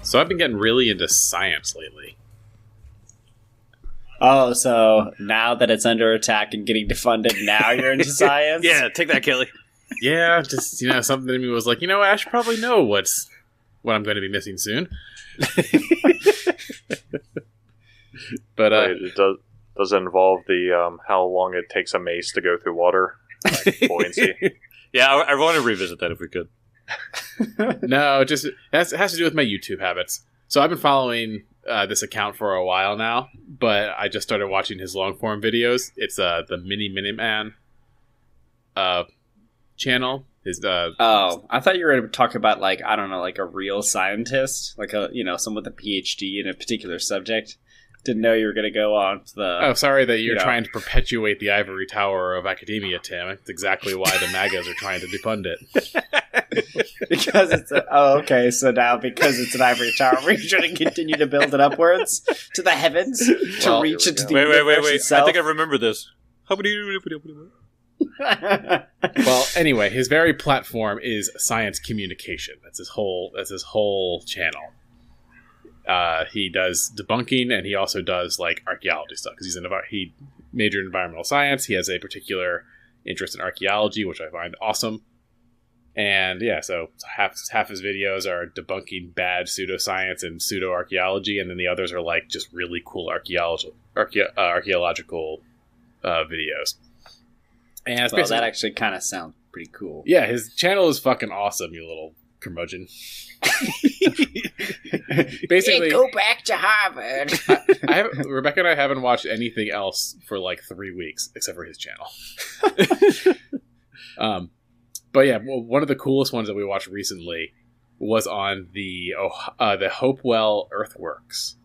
So I've been getting really into science lately. Oh, so now that it's under attack and getting defunded, now you're into science? Yeah, take that, Kelly. Yeah, just, something in me was like, I should probably know what I'm going to be missing soon. But Wait, does it involve the how long it takes a mace to go through water? Like buoyancy. Yeah, I want to revisit that if we could. No, it has to do with my YouTube habits. So I've been following this account for a while now, but I just started watching his long form videos. It's the Miniman channel. His I thought you were going to talk about like a real scientist, like someone with a PhD in a particular subject. Didn't know you were going to go on to the... Oh, sorry that you're trying to perpetuate the ivory tower of academia, Tim. That's exactly why the MAGAs are trying to defund it. Because it's... okay. So now because it's an ivory tower, we're trying to continue to build it upwards to the heavens to reach into the universe Wait. itself. I think I remember this. Well, anyway, his very platform is science communication. That's his whole channel. He does debunking, and he also does like archaeology stuff because he majored in environmental science. He has a particular interest in archaeology, which I find awesome. And yeah, so half his videos are debunking bad pseudoscience and pseudo archaeology, and then the others are like just really cool archaeological videos. And that actually kind of sounds pretty cool. Yeah, his channel is fucking awesome, you little curmudgeon. Basically, go back to Harvard. Rebecca and I haven't watched anything else for like 3 weeks except for his channel. But yeah, one of the coolest ones that we watched recently was on the Hopewell Earthworks.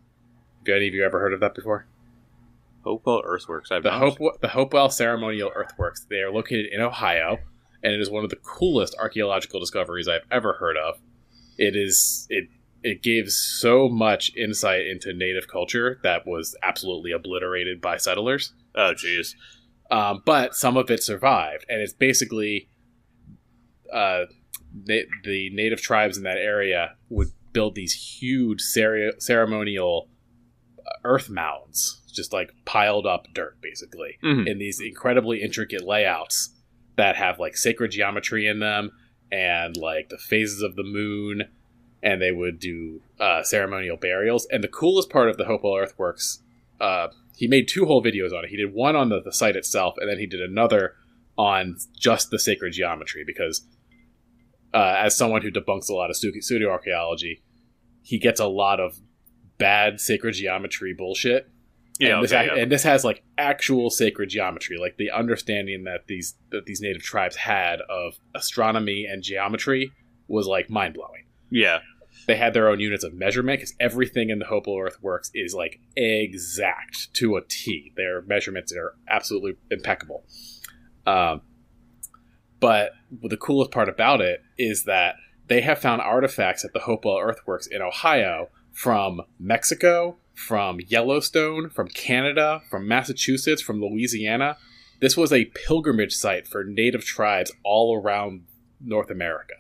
Have any of you ever heard of that before? Hopewell Earthworks. The Hopewell Ceremonial Earthworks. They are located in Ohio, and it is one of the coolest archaeological discoveries I've ever heard of. It gives so much insight into native culture that was absolutely obliterated by settlers. Oh, jeez. But some of it survived, and it's basically the native tribes in that area would build these huge ceremonial earth mounds, just like piled up dirt, basically, in these incredibly intricate layouts that have like sacred geometry in them and like the phases of the moon, and they would do ceremonial burials. And the coolest part of the Hopewell Earthworks, he made 2 whole videos on it. He did one on the site itself, and then he did another on just the sacred geometry, because as someone who debunks a lot of pseudo-archaeology, he gets a lot of bad sacred geometry bullshit. Yeah, and this has like actual sacred geometry, like the understanding that these native tribes had of astronomy and geometry was like mind-blowing. Yeah. They had their own units of measurement because everything in the Hopewell Earthworks is like exact to a T. Their measurements are absolutely impeccable. But the coolest part about it is that they have found artifacts at the Hopewell Earthworks in Ohio from Mexico, from Yellowstone, from Canada, from Massachusetts, from Louisiana. This was a pilgrimage site for native tribes all around North America.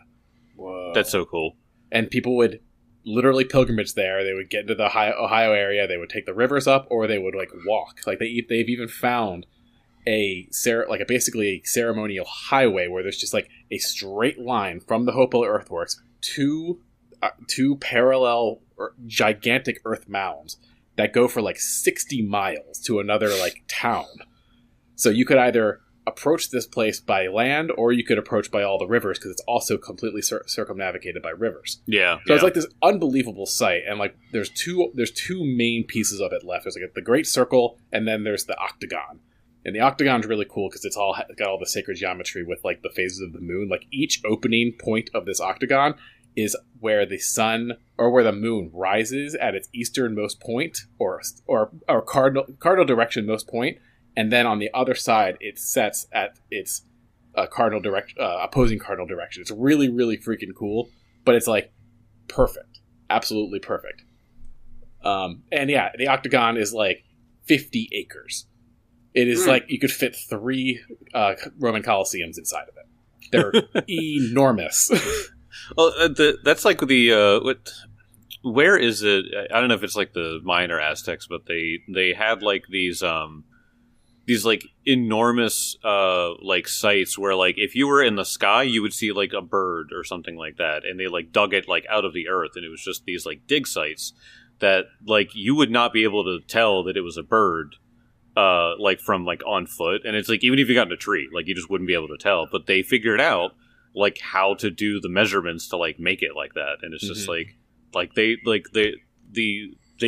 Whoa. That's so cool. And people would literally pilgrimage there. They would get into the Ohio area. They would take the rivers up, or they would like walk. Like they've even found basically a ceremonial highway where there's just like a straight line from the Hopewell Earthworks to two parallel gigantic earth mounds that go for like 60 miles to another like town. So you could either approach this place by land, or you could approach by all the rivers, because it's also completely circumnavigated by rivers. Yeah. So it's like this unbelievable site, and like there's two main pieces of it left. There's like the Great Circle, and then there's the Octagon. And the Octagon's really cool because it's got all the sacred geometry with like the phases of the moon. Like each opening point of this Octagon is where the sun or where the moon rises at its easternmost point, or cardinal direction most point, and then on the other side it sets at its opposing cardinal direction. It's really, really freaking cool, but it's like perfect, absolutely perfect. And yeah, the Octagon is like 50 acres. It is like you could fit 3 Roman Colosseums inside of it. They're enormous. Well, that's like the where is it? I don't know if it's like the Mayan or Aztecs, but they had like these like enormous like sites where like if you were in the sky you would see like a bird or something like that, and they like dug it like out of the earth, and it was just these like dig sites that like you would not be able to tell that it was a bird like from like on foot, and it's like even if you got in a tree like you just wouldn't be able to tell, but they figured out like how to do the measurements to like make it like that, and it's just like they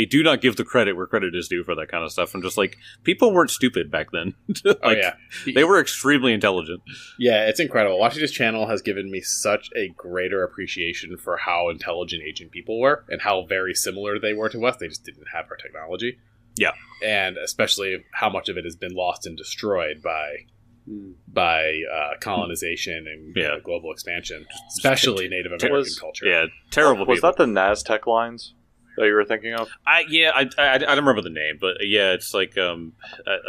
do not give the credit where credit is due for that kind of stuff. I'm just like, people weren't stupid back then. Like, Oh yeah, they were extremely intelligent. yeah, it's incredible. Watching this channel has given me such a greater appreciation for how intelligent ancient people were and how very similar they were to us. They just didn't have our technology. Yeah. And especially how much of it has been lost and destroyed by colonization and global expansion, especially Native American culture. Yeah, terrible Was people. that the Naztec lines that you were thinking of? I don't remember the name, but yeah, it's like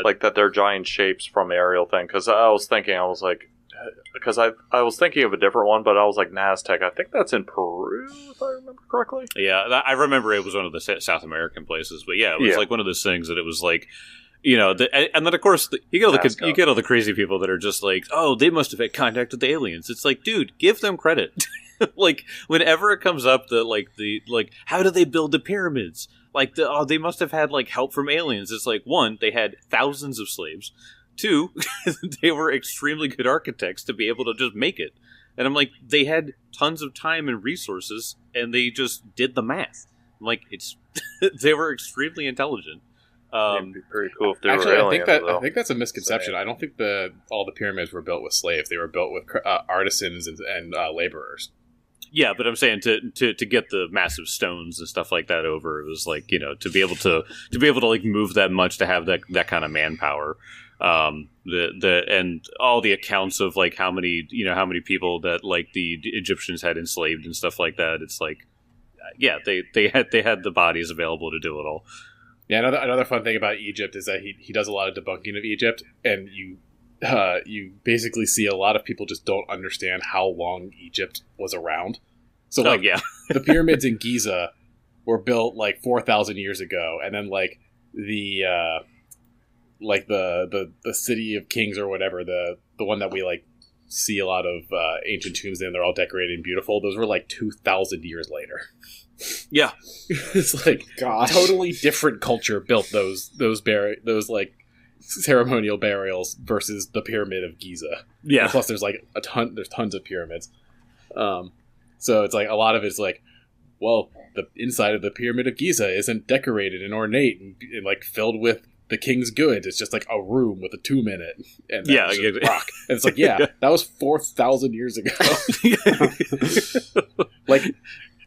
Like that they're giant shapes from the aerial thing? Because I was thinking of a different one, but I was like, Naztec, I think that's in Peru, if I remember correctly. yeah, I remember it was one of the South American places, but yeah, it was like one of those things that it was like, you know, and then of course you get all the crazy people that are just like, oh, they must have had contact with the aliens. It's like, dude, give them credit. Like whenever it comes up that like how do they build the pyramids? Like they must have had like help from aliens. It's like, one, they had thousands of slaves. Two, they were extremely good architects to be able to just make it. And I'm like, they had tons of time and resources, and they just did the math. I'm like, they were extremely intelligent. It'd be pretty cool if they Actually, were aliens, I think that's a misconception. I don't think all the pyramids were built with slaves. They were built with artisans and laborers. Yeah, but I'm saying to get the massive stones and stuff like that over, it was like, you know, to be able to like move that much, to have that kind of manpower. And all the accounts of like how many people that like the Egyptians had enslaved and stuff like that. It's like, yeah, they had the bodies available to do it all. Yeah, another fun thing about Egypt is that he does a lot of debunking of Egypt, and you basically see a lot of people just don't understand how long Egypt was around. So like, the pyramids in Giza were built like 4,000 years ago, and then like the city of kings or whatever, the one that we like see a lot of ancient tombs in, they're all decorated and beautiful. Those were like 2,000 years later. Yeah, it's like totally different culture built those like ceremonial burials versus the pyramid of Giza. Yeah. And plus, there's like there's tons of pyramids. So it's like a lot of it's like, well, the inside of the pyramid of Giza isn't decorated and ornate and like filled with the king's goods. It's just like a room with a tomb in it, and rock. And it's like, that was 4,000 years ago. Like,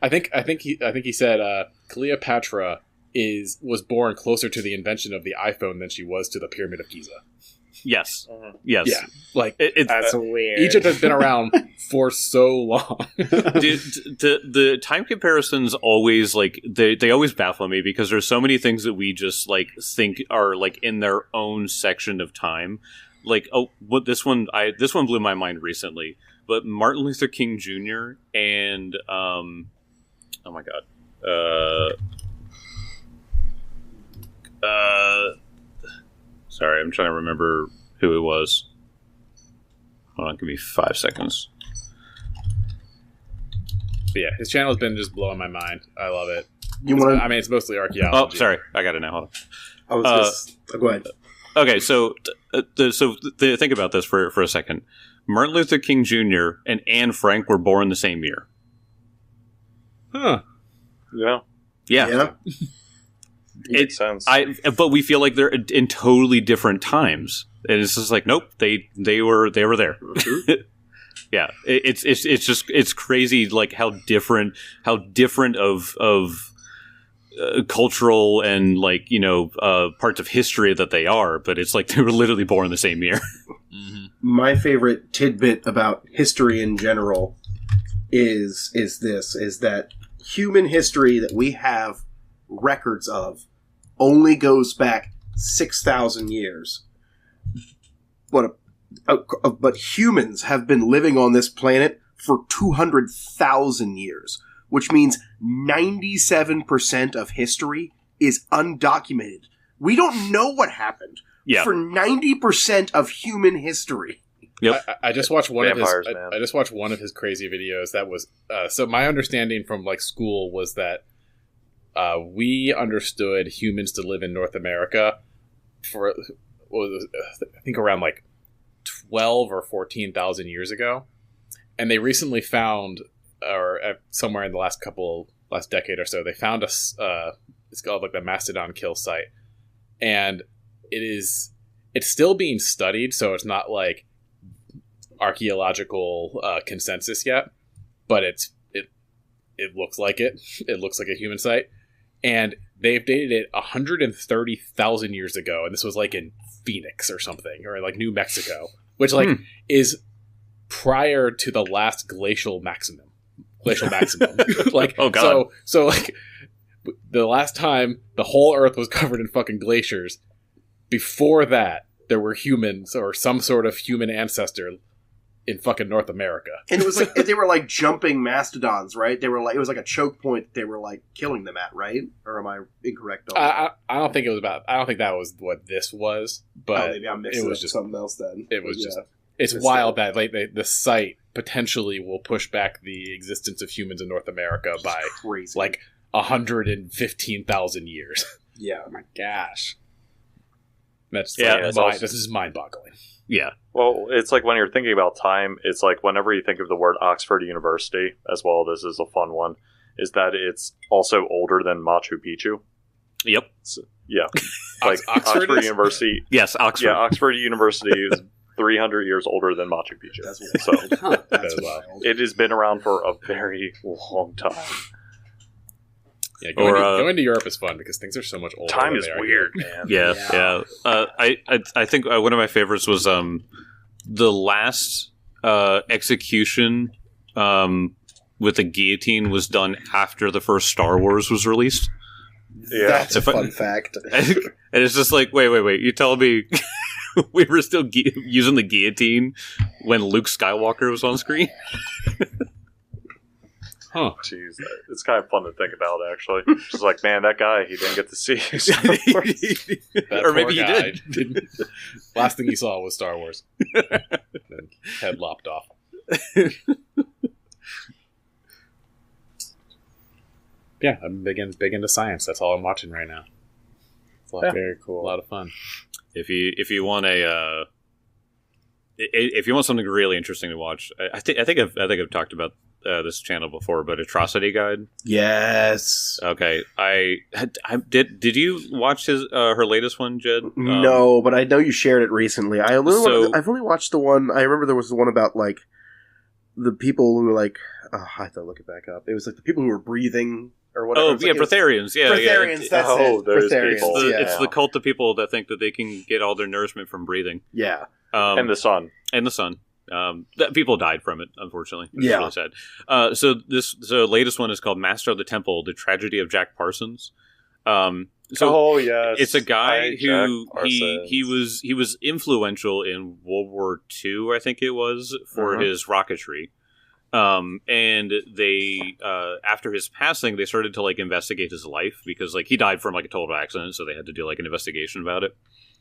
I think he said Cleopatra was born closer to the invention of the iPhone than she was to the pyramid of Giza. Yes. Yes. Yeah. Like that's weird. Egypt has been around for so long. The time comparisons always like they always baffle me, because there's so many things that we just like think are like in their own section of time. Like, this one blew my mind recently. But Martin Luther King Jr. and oh my god. Sorry, I'm trying to remember who it was. Hold on, give me 5 seconds. But yeah, his channel has been just blowing my mind. I love it. It's mostly archaeology. Oh, sorry, I got it now. Hold on. Go ahead. Okay, so think about this for a second. Martin Luther King Jr. and Anne Frank were born the same year. Huh. Yeah. Yeah. Makes sense. But we feel like they're in totally different times, and it's just like, nope, they were there. Yeah, it's crazy, like how different of cultural and like parts of history that they are, but it's like they were literally born the same year. Mm-hmm. My favorite tidbit about history in general is that human history that we have records of only goes back 6,000 years. But humans have been living on this planet for 200,000 years, which means 97% of history is undocumented. We don't know what happened for 90% of human history. Yep. I just watched one Vampires, of his. man. I just watched one of his crazy videos. That was so. My understanding from like school was that we understood humans to live in North America for I think around like 12 or 14,000 years ago, and they recently found, or somewhere in the last decade or so, they found it's called like the Mastodon kill site, and it's still being studied, so it's not like archaeological consensus yet, but it looks like it. It looks like a human site, and they've dated it 130,000 years ago, and this was like in Phoenix or something, or like New Mexico, which like is prior to the last glacial maximum. Like, oh god, so like the last time the whole Earth was covered in fucking glaciers. Before that, there were humans or some sort of human ancestor in fucking North America. And it was like they were like jumping mastodons, right? They were like, it was like a choke point they were like killing them at, right? Or am I incorrect on that? I don't think it was about. I don't think that was what this was, but maybe I'm mixing it up was just something else then. It was But just. yeah. It's It's wild still- that like the site potentially will push back the existence of humans in North America by crazy. like 115,000 years. Yeah. Oh my gosh. That's Yeah, like, it's also- this is mind-boggling. yeah. Well, it's like when you're thinking about time, it's like whenever you think of the word Oxford University, as well, this is a fun one, is that it's also older than Machu Picchu. Yep. Yeah. Like Oxford Oxford is? University. Yes, Oxford. Yeah, Oxford University is 300 years older than Machu Picchu. That's wild. So Huh. That's is wild. wild. it has been around for a very long time. Yeah, Or, going to Europe is fun because things are so much older. Time than is they are weird, here. man. Yeah, Yeah. yeah. I think one of my favorites was the last execution with the guillotine was done after the first Star Wars was released, Yeah. That's a If I- fun fact. and it's just like, wait, you telling me we were still using the guillotine when Luke Skywalker was on screen? Huh? Jeez, it's kind of fun to think about, actually. Just like, man, that guy, he didn't get to see Star Wars. That Or poor maybe he guy did. didn't- Last thing he saw was Star Wars. Then head lopped off. Yeah, I'm big into science. That's all I'm watching right now. It's a lot, Very a cool. lot of fun. If you want if you want something really interesting to watch, I think I've talked about this channel before, but Atrocity Guide. Yes. Okay, I did you watch her latest one, Jed? No, but I know you shared it recently. I've only watched the one. I remember there was the one about like the people who were like. Oh, I have to look it back up. It was like the people who were breathing or whatever. Oh It's yeah, like, it's- Breatharians. Yeah, Breatharians. yeah. That's Oh, it. those Breatharians. people. Yeah. It's the cult of people that think that they can get all their nourishment from breathing. Yeah. And the sun. And the sun. That people died from it, unfortunately. It's Yeah. really sad. So the latest one is called Master of the Temple: The Tragedy of Jack Parsons. So yes. it's a guy Hi, who Jack Parsons. he was influential in World War II, I think it was, for Uh-huh. his rocketry. And they after his passing, they started to like investigate his life because like he died from like a total accident, so they had to do like an investigation about it.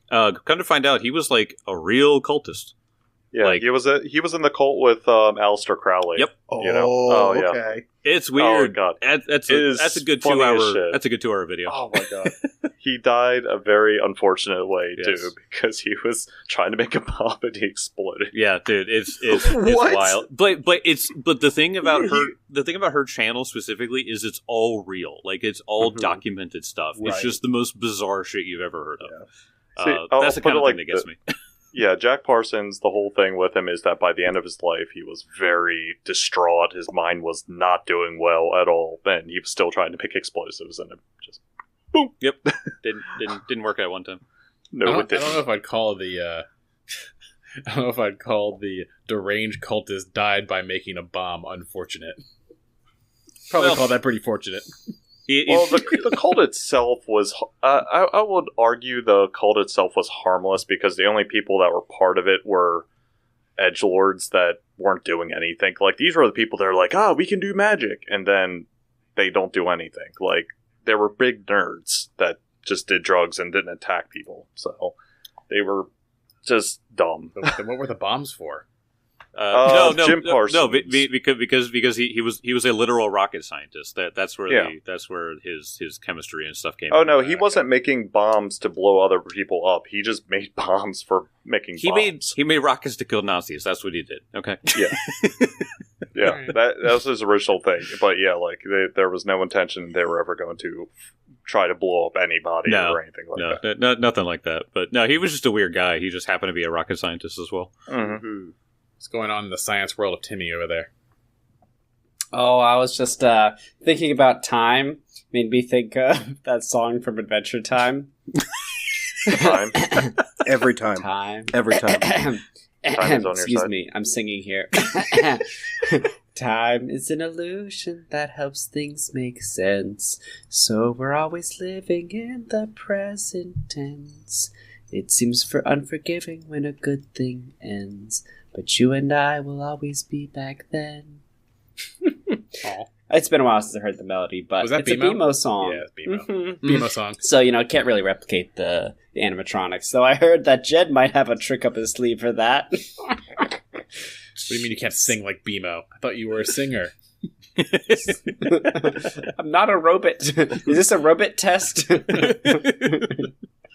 Come to find out, he was like a real cultist. Yeah, like- he was in the cult with Aleister Crowley. Yep. You know? Oh, yeah. okay. It's weird. Oh, God. That's It is a good funny as 2 hour. shit. That's a good 2 hour video. Oh my god. He died a very unfortunate way Yes. too, because he was trying to make a bomb and he exploded. Yeah, dude, it's What? wild. But the thing about her channel specifically is it's all real. Like it's all Mhm. documented stuff. It's Right. just the most bizarre shit you've ever heard of. See, I'll That's the put kind it of like thing that gets me. Yeah, Jack Parsons, the whole thing with him is that by the end of his life, he was very distraught. His mind was not doing well at all, and he was still trying to pick explosives, and it just Yep, didn't work out one time. no, I it don't didn't. know if I'd call the. I don't know if I'd call the deranged cultist died by making a bomb unfortunate. Probably Well- call that pretty fortunate. Well, the cult itself was. I would argue the cult itself was harmless because the only people that were part of it were edgelords that weren't doing anything. Like these were the people that are like, we can do magic, and then they don't do anything. Like, they were big nerds that just did drugs and didn't attack people. So they were just dumb. Then what were the bombs for? Jim Parsons. Because he was a literal rocket scientist. That's where his chemistry and stuff came. Oh no, he wasn't making bombs to blow other people up. He just made bombs for making bombs. He made rockets to kill Nazis. That's what he did. Okay. Yeah. Yeah, that was his original thing. But yeah, like there was no intention they were ever going to try to blow up anybody or anything like that. No, nothing like that. But no, he was just a weird guy. He just happened to be a rocket scientist as well. Mm-hmm. What's going on in the science world of Timmy over there? Oh, I was just thinking about time. Made me think of that song from Adventure Time. Time. Every time. Time. Every time. Time is on your Excuse side. me, I'm singing here. Time is an illusion that helps things make sense. So we're always living in the present tense. It seems unforgiving when a good thing ends. But you and I will always be back then. It's been a while since I heard the melody, but Was that it's BMO? a BMO song. Yeah, it's BMO. Mhm. BMO song. So, can't really replicate the animatronics. So I heard that Jed might have a trick up his sleeve for that. What do you mean you can't sing like BMO? I thought you were a singer. I'm not a robot. Is this a robot test?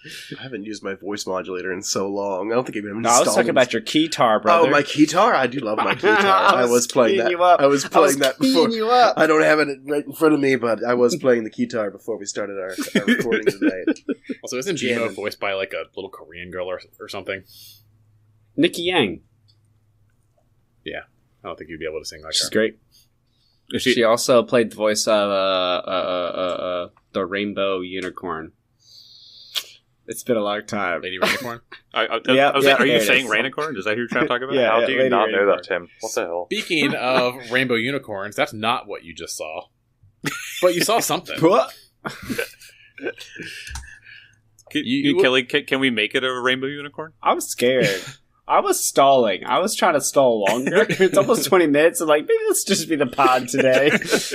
I haven't used my voice modulator in so long. I don't think I've even No, I was talking about your keytar, brother. Oh, my guitar! I do love my guitar. I was playing that. keying you up. I was playing that before. You up. I don't have it right in front of me, but I was playing the guitar before we started our recording today. Also, isn't Yeah, BMO man. voiced by like a little Korean girl or something? Nikki Yang. I don't think you'd be able to sing like She's her. great. She also played the voice of the Rainbow Unicorn. It's been a long time. Lady Rainicorn. I was Yeah, like, are you there it saying is. Rainicorn? Is that who you're trying to talk about? Yeah. How do you Lady not know Rainicorn. that, Tim? What the hell? Speaking of rainbow unicorns, that's not what you just saw. But you saw something. What? Kelly, can we make it a rainbow unicorn? I was scared. I was stalling. I was trying to stall longer. It's almost 20 minutes. I'm like, maybe let's just be the pod today.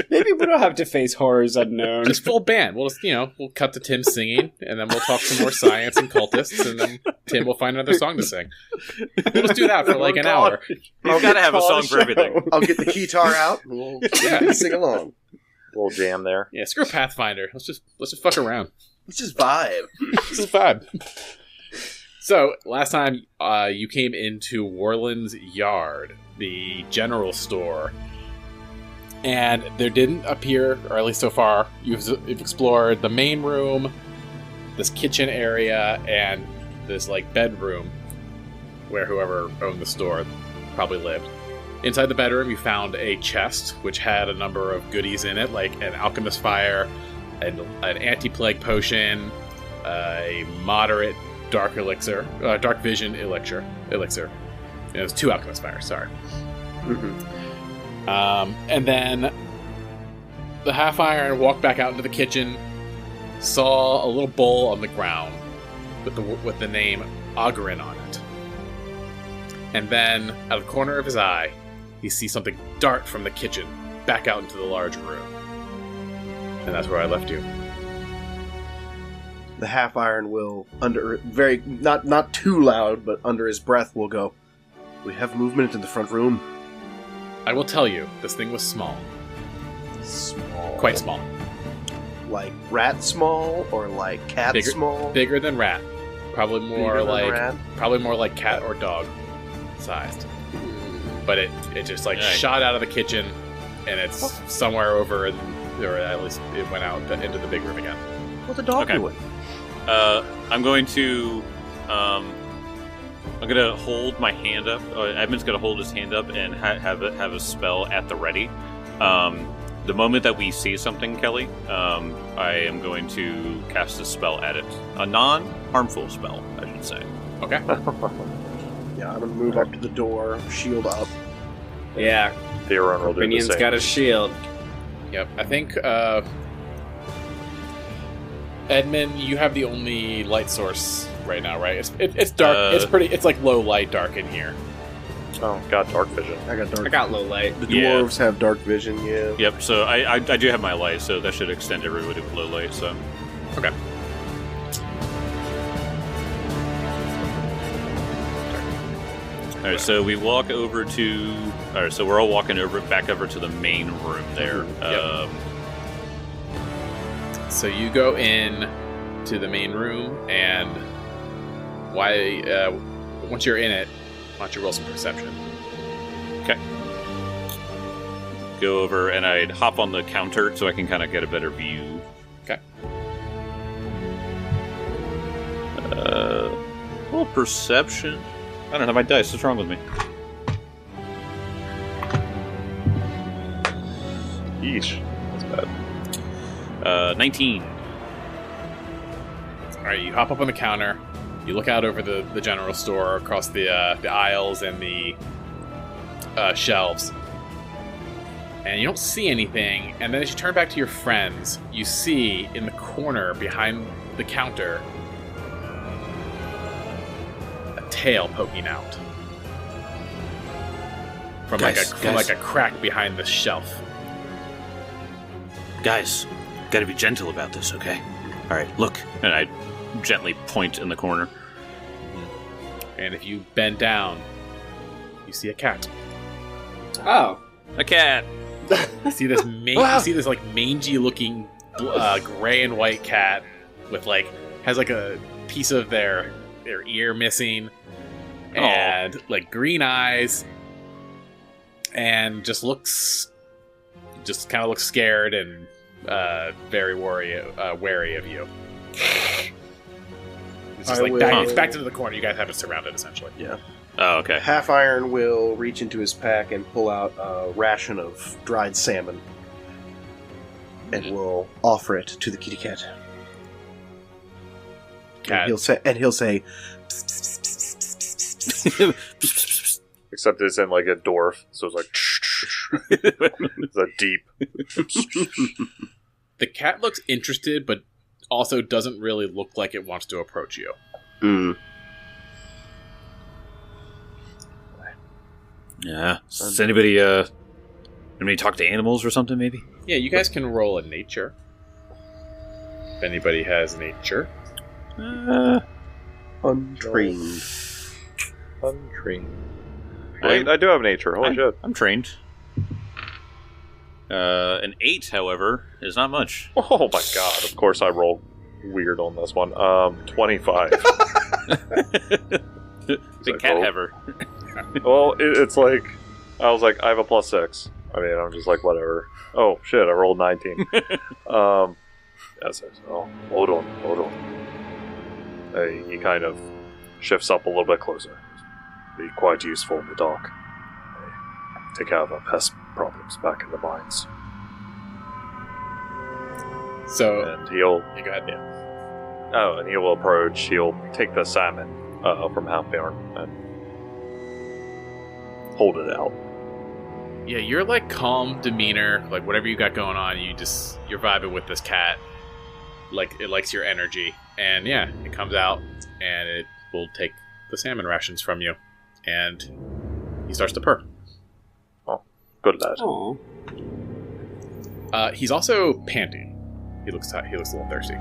Maybe we don't have to face horrors unknown. Just full band. We'll just, we'll cut to Tim singing, and then we'll talk some more science and cultists, and then Tim will find another song to sing. We'll just do that for like an hour. You've got to have a song for everything. I'll get the guitar out and we'll sing along. Little jam there. Yeah, screw Pathfinder. Let's just fuck around. Let's just vibe. This is vibe. So, last time you came into Warland's Yard, the general store, and there didn't appear, or at least so far, you've explored the main room, this kitchen area, and this, bedroom where whoever owned the store probably lived. Inside the bedroom, you found a chest, which had a number of goodies in it, like an alchemist fire, an anti-plague potion, a moderate dark vision elixir. It was 2 alchemist fires, sorry. Mm-hmm. And then the half iron walked back out into the kitchen, saw a little bowl on the ground with the name Ogren on it. And then, out of the corner of his eye, he sees something dart from the kitchen back out into the large room. And that's where I left you. The half iron will, not too loud, but under his breath, will go, "We have movement in the front room." I will tell you, this thing was small. Small. Quite small. Like rat small or like cat small? Bigger than rat. Probably more Bigger than rat? like cat or dog sized. But it just shot out of the kitchen, and it's somewhere over, or at least it went out into the big room again. What's the dog doing? I'm going to hold my hand up. Edmund's going to hold his hand up and have a spell at the ready. The moment that we see something, Kelly, I am going to cast a spell at it. A non-harmful spell, I should say. Okay. Yeah, I'm gonna move up to the door, shield up. Yeah, Theron will do the Minion's same. got a shield. Yep. I think Edmund, you have the only light source right now, right? It's dark. It's like low light dark in here. Oh, got dark vision. I got dark. I got low light. The Yeah. dwarves have dark vision. Yeah. Yep. So I do have my light, so that should extend everybody with low light. So Okay. all right. So we walk over to. All right. So we're all walking back over to the main room there. Yep. So you go in to the main room, and once you're in it, why don't you roll some perception? Okay. Go over and I'd hop on the counter so I can kind of get a better view. Okay. Well, perception. I don't have my dice. What's wrong with me? Yeesh. That's bad. 19. All right, you hop up on the counter. You look out over the general store, across the aisles and the shelves, and you don't see anything. And then as you turn back to your friends, you see in the corner behind the counter a tail poking out from Guys, like a crack behind the shelf. Guys, gotta be gentle about this, okay? All right, look. And I gently point in the corner. And if you bend down, you see a cat. Oh. A cat. You see this you see this like mangy-looking gray and white cat with has a piece of their ear missing, and like green eyes, and just kind of looks scared and very wary of you. It's just it's back into the corner. You guys have it surrounded essentially. Yeah. Oh, okay. Half Iron will reach into his pack and pull out a ration of dried salmon, and will offer it to the kitty cat. Cat. And he'll say, Except it's in like a dwarf, so it's like it's a deep. The cat looks interested, but also doesn't really look like it wants to approach you. Yeah. Does anybody talk to animals or something, maybe? Yeah, you guys can roll a nature. If anybody has nature. untrained. Untrained. I do have nature. Holy shit. I'm trained. An 8, however, is not much. Oh my god. Of course I rolled weird on this one. 25. Big cat haver. Well, it's like, I was like, I have a +6. I mean, I'm just like, whatever. Oh, shit, I rolled 19. Yes, oh, hold on. He kind of shifts up a little bit closer. Be quite useful in the dark. Take care of our pest problems back in the mines. So, And he'll... you go ahead, yeah. Oh, and he'll approach, he'll take the salmon from Halfbearn and hold it out. Yeah, you're like calm demeanor, like whatever you got going on, you're vibing with this cat. Like it likes your energy. And yeah, it comes out and it will take the salmon rations from you. And he starts to purr. Oh, good lad. Aww. He's also panting. He looks a little thirsty.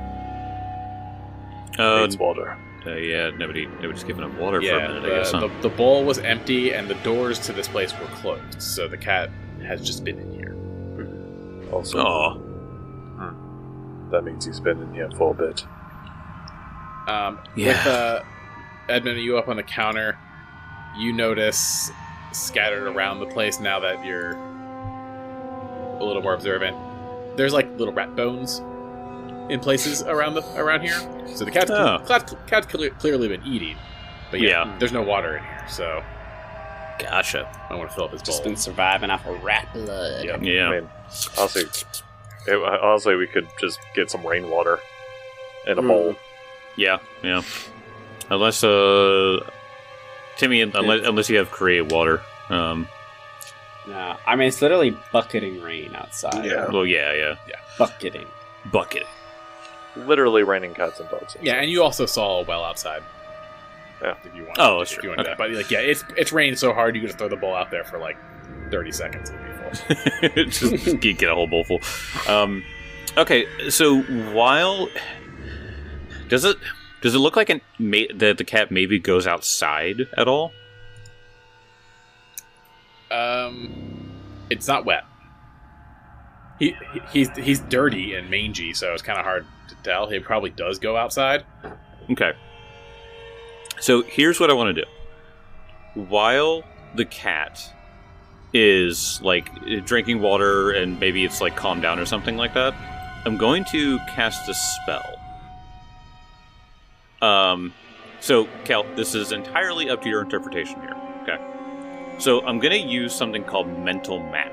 Needs water. Yeah, nobody's giving him water for a minute, I guess. The bowl was empty and the doors to this place were closed, so the cat has just been in here. Also, Oh. that means he's been in here for a bit. With Edmund, you up on the counter, you notice scattered around the place now that you're a little more observant. There's like little rat bones in places around here. So the cat's clearly been eating, but there's no water in here, so Gotcha. I want to fill up his bowl. Just been surviving off of rat blood. Yeah. Yeah. I mean, honestly, we could just get some rainwater in a bowl. Yeah. Unless, Timmy, unless you have create water. No, I mean, it's literally bucketing rain outside. Yeah. Well, yeah. Bucketing. Bucket. Literally raining cats and dogs. Yeah, and you also saw a well outside. If you want. Oh, if sure. you want Okay. that. But like, yeah, it's rained so hard you can just throw the bowl out there for like 30 seconds. It'll be full. just get a whole bowl full. Okay, so while does it look like that the cat maybe goes outside at all? It's not wet. He's dirty and mangy, so it's kind of hard to tell. He probably does go outside. Okay. So here's what I want to do. While the cat is like drinking water and maybe it's like calmed down or something like that, I'm going to cast a spell. So Cal, this is entirely up to your interpretation here. Okay. So I'm going to use something called mental map.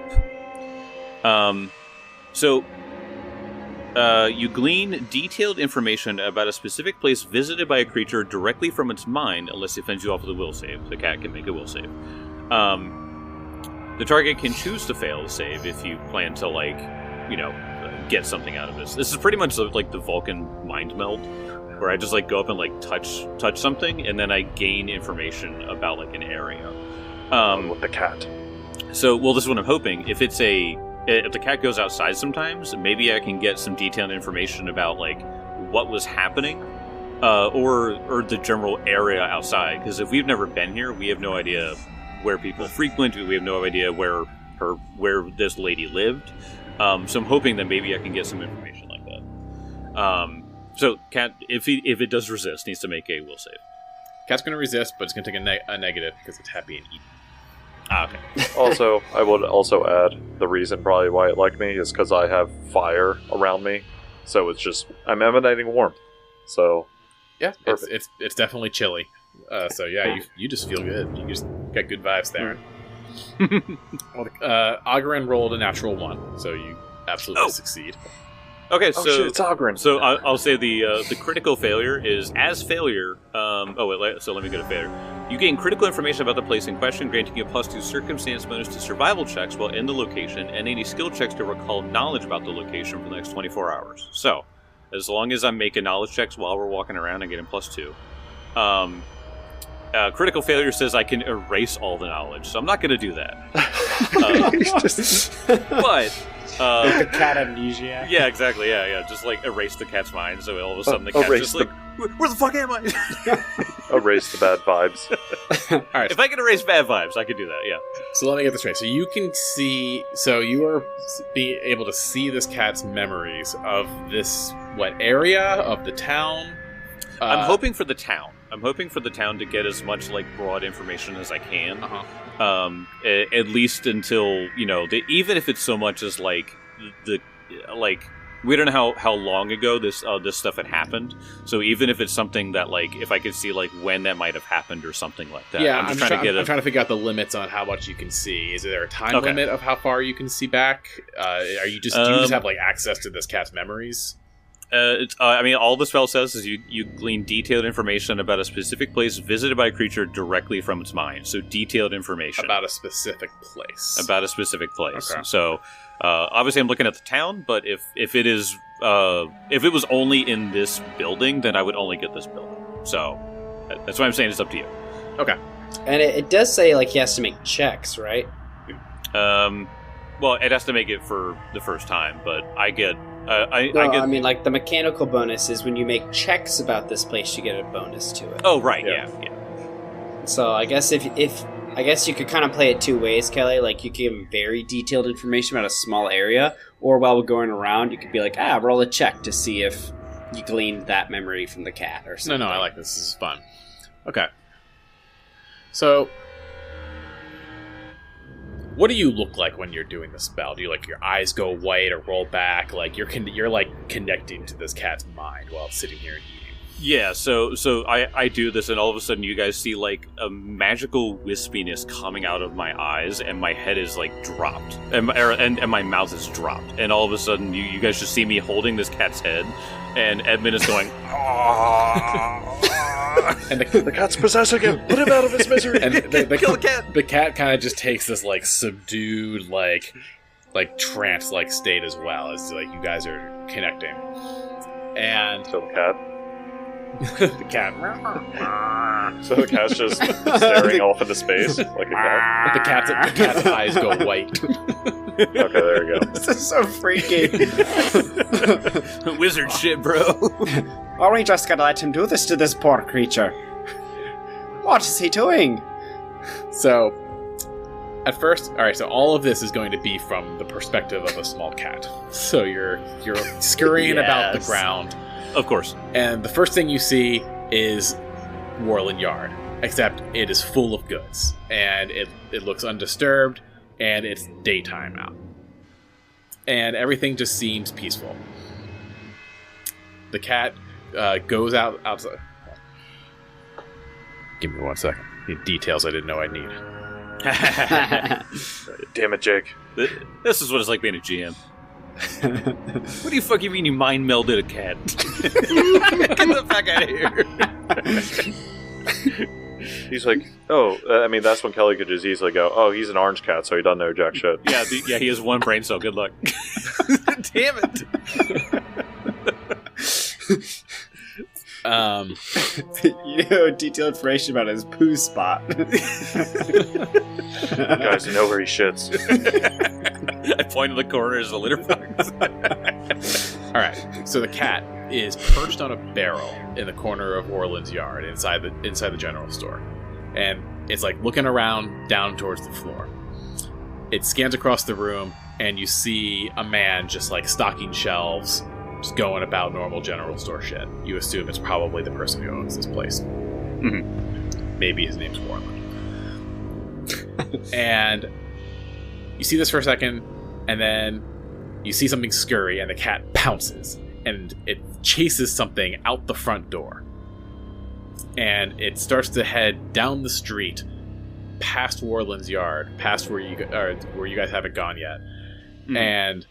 You glean detailed information about a specific place visited by a creature directly from its mind, unless it fends you off with a will save. The cat can make a will save. The target can choose to fail the save if you plan to, like, get something out of this. This is pretty much like the Vulcan mind meld, where I just like go up and like touch something, and then I gain information about like an area. With the cat. So, well, this is what I'm hoping. If the cat goes outside sometimes, maybe I can get some detailed information about like what was happening, or the general area outside. Because if we've never been here, we have no idea where people frequent. We have no idea where this lady lived. So I'm hoping that maybe I can get some information like that. So cat, if it does resist, needs to make a will save. Cat's going to resist, but it's going to take a negative because it's happy and eating. Okay. Also, I would also add the reason probably why it liked me is because I have fire around me, so it's just I'm emanating warmth. So Yeah, perfect. it's definitely chilly. So yeah, you just feel good. You just got good vibes there. Well, Ogren rolled a natural 1, so you absolutely succeed. Okay, Oh shit, it's Ogren. So I'll say the critical failure is as failure. So let me go to failure. You gain critical information about the place in question, granting you a +2 circumstance bonus to survival checks while in the location, and any skill checks to recall knowledge about the location for the next 24 hours. So, as long as I'm making knowledge checks while we're walking around, I get a +2. Critical failure says I can erase all the knowledge, so I'm not going to do that. But The cat amnesia. yeah, exactly. Yeah. Just like erase the cat's mind, so all of a sudden the cat's just like, where the fuck am I? Erase the bad vibes. All right. If I can erase bad vibes, I could do that. Yeah. So let me get this straight. So you can see. So you are being able to see this cat's memories of this area of the town. I'm hoping for the town. I'm hoping for the town to get as much like broad information as I can. At least until even if it's so much as like we don't know how long ago this stuff had happened. So even if it's something that like if I could see like when that might have happened or something like that. Yeah, I'm trying to figure out the limits on how much you can see. Is there a time limit of how far you can see back? Do you just have like access to this cat's memories? All the spell says is you glean detailed information about a specific place visited by a creature directly from its mind. So detailed information About a specific place. Okay. Okay. So obviously I'm looking at the town, but if it was only in this building, then I would only get this building. So that's why I'm saying it's up to you. Okay. And it does say like he has to make checks, right? Well, it has to make it for the first time, but I get. I mean, like the mechanical bonus is when you make checks about this place, you get a bonus to it. Oh, right, yeah. So I guess if you could kind of play it two ways, Kelly. Like you give him very detailed information about a small area, or while we're going around, you could be like, roll a check to see if you gleaned that memory from the cat or something. No, I like this. This is fun. Okay. So, what do you look like when you're doing the spell? Do you like your eyes go white or roll back? Like you're like connecting to this cat's mind while it's sitting here and eating. Yeah, so I do this, and all of a sudden you guys see like a magical wispiness coming out of my eyes, and my head is like dropped, and my mouth is dropped, and all of a sudden you guys just see me holding this cat's head, and Edmund is going, and The cat's possessing him. Put him out of his misery. and Kill the cat. The cat kind of just takes this like subdued like trance like state as well as like you guys are connecting, and Kill the cat. the cat So the cat's just staring off into space like a cat. The cat's eyes go white. Okay, there we go. This is so freaky. Wizard shit, bro. Are we just gonna let him do this to this poor creature? What is he doing? So, at first, all right. So all of this is going to be from the perspective of a small cat. So you're scurrying about the Yes. ground, Of course. and the first thing you see is Warland Yard. Except it is full of goods, and it looks undisturbed, and it's daytime out, and everything just seems peaceful. The cat goes outside. Give me 1 second. Need details I didn't know I'd need. Damn it, Jake. This is what it's like being a GM. What do you fucking mean you mind melded a cat? Get the fuck out of here. He's like, oh, I mean, that's when Kelly could just easily go, oh, he's an orange cat, so he doesn't know jack shit. Yeah, he has one brain cell. Good luck. Damn it. You know, detailed information about his poo spot. Guys, you know where he shits. I point in the corner as a litter box. All right, so the cat is perched on a barrel in the corner of Orland's yard inside the general store, and it's like looking around down towards the floor. It scans across the room, and you see a man just like stocking shelves, just going about normal general store shit. You assume it's probably the person who owns this place. Mm-hmm. Maybe his name's Warland. And you see this for a second, and then you see something scurry, and the cat pounces, and it chases something out the front door. And it starts to head down the street, past Warland's yard, past where you guys haven't gone yet. Mm. And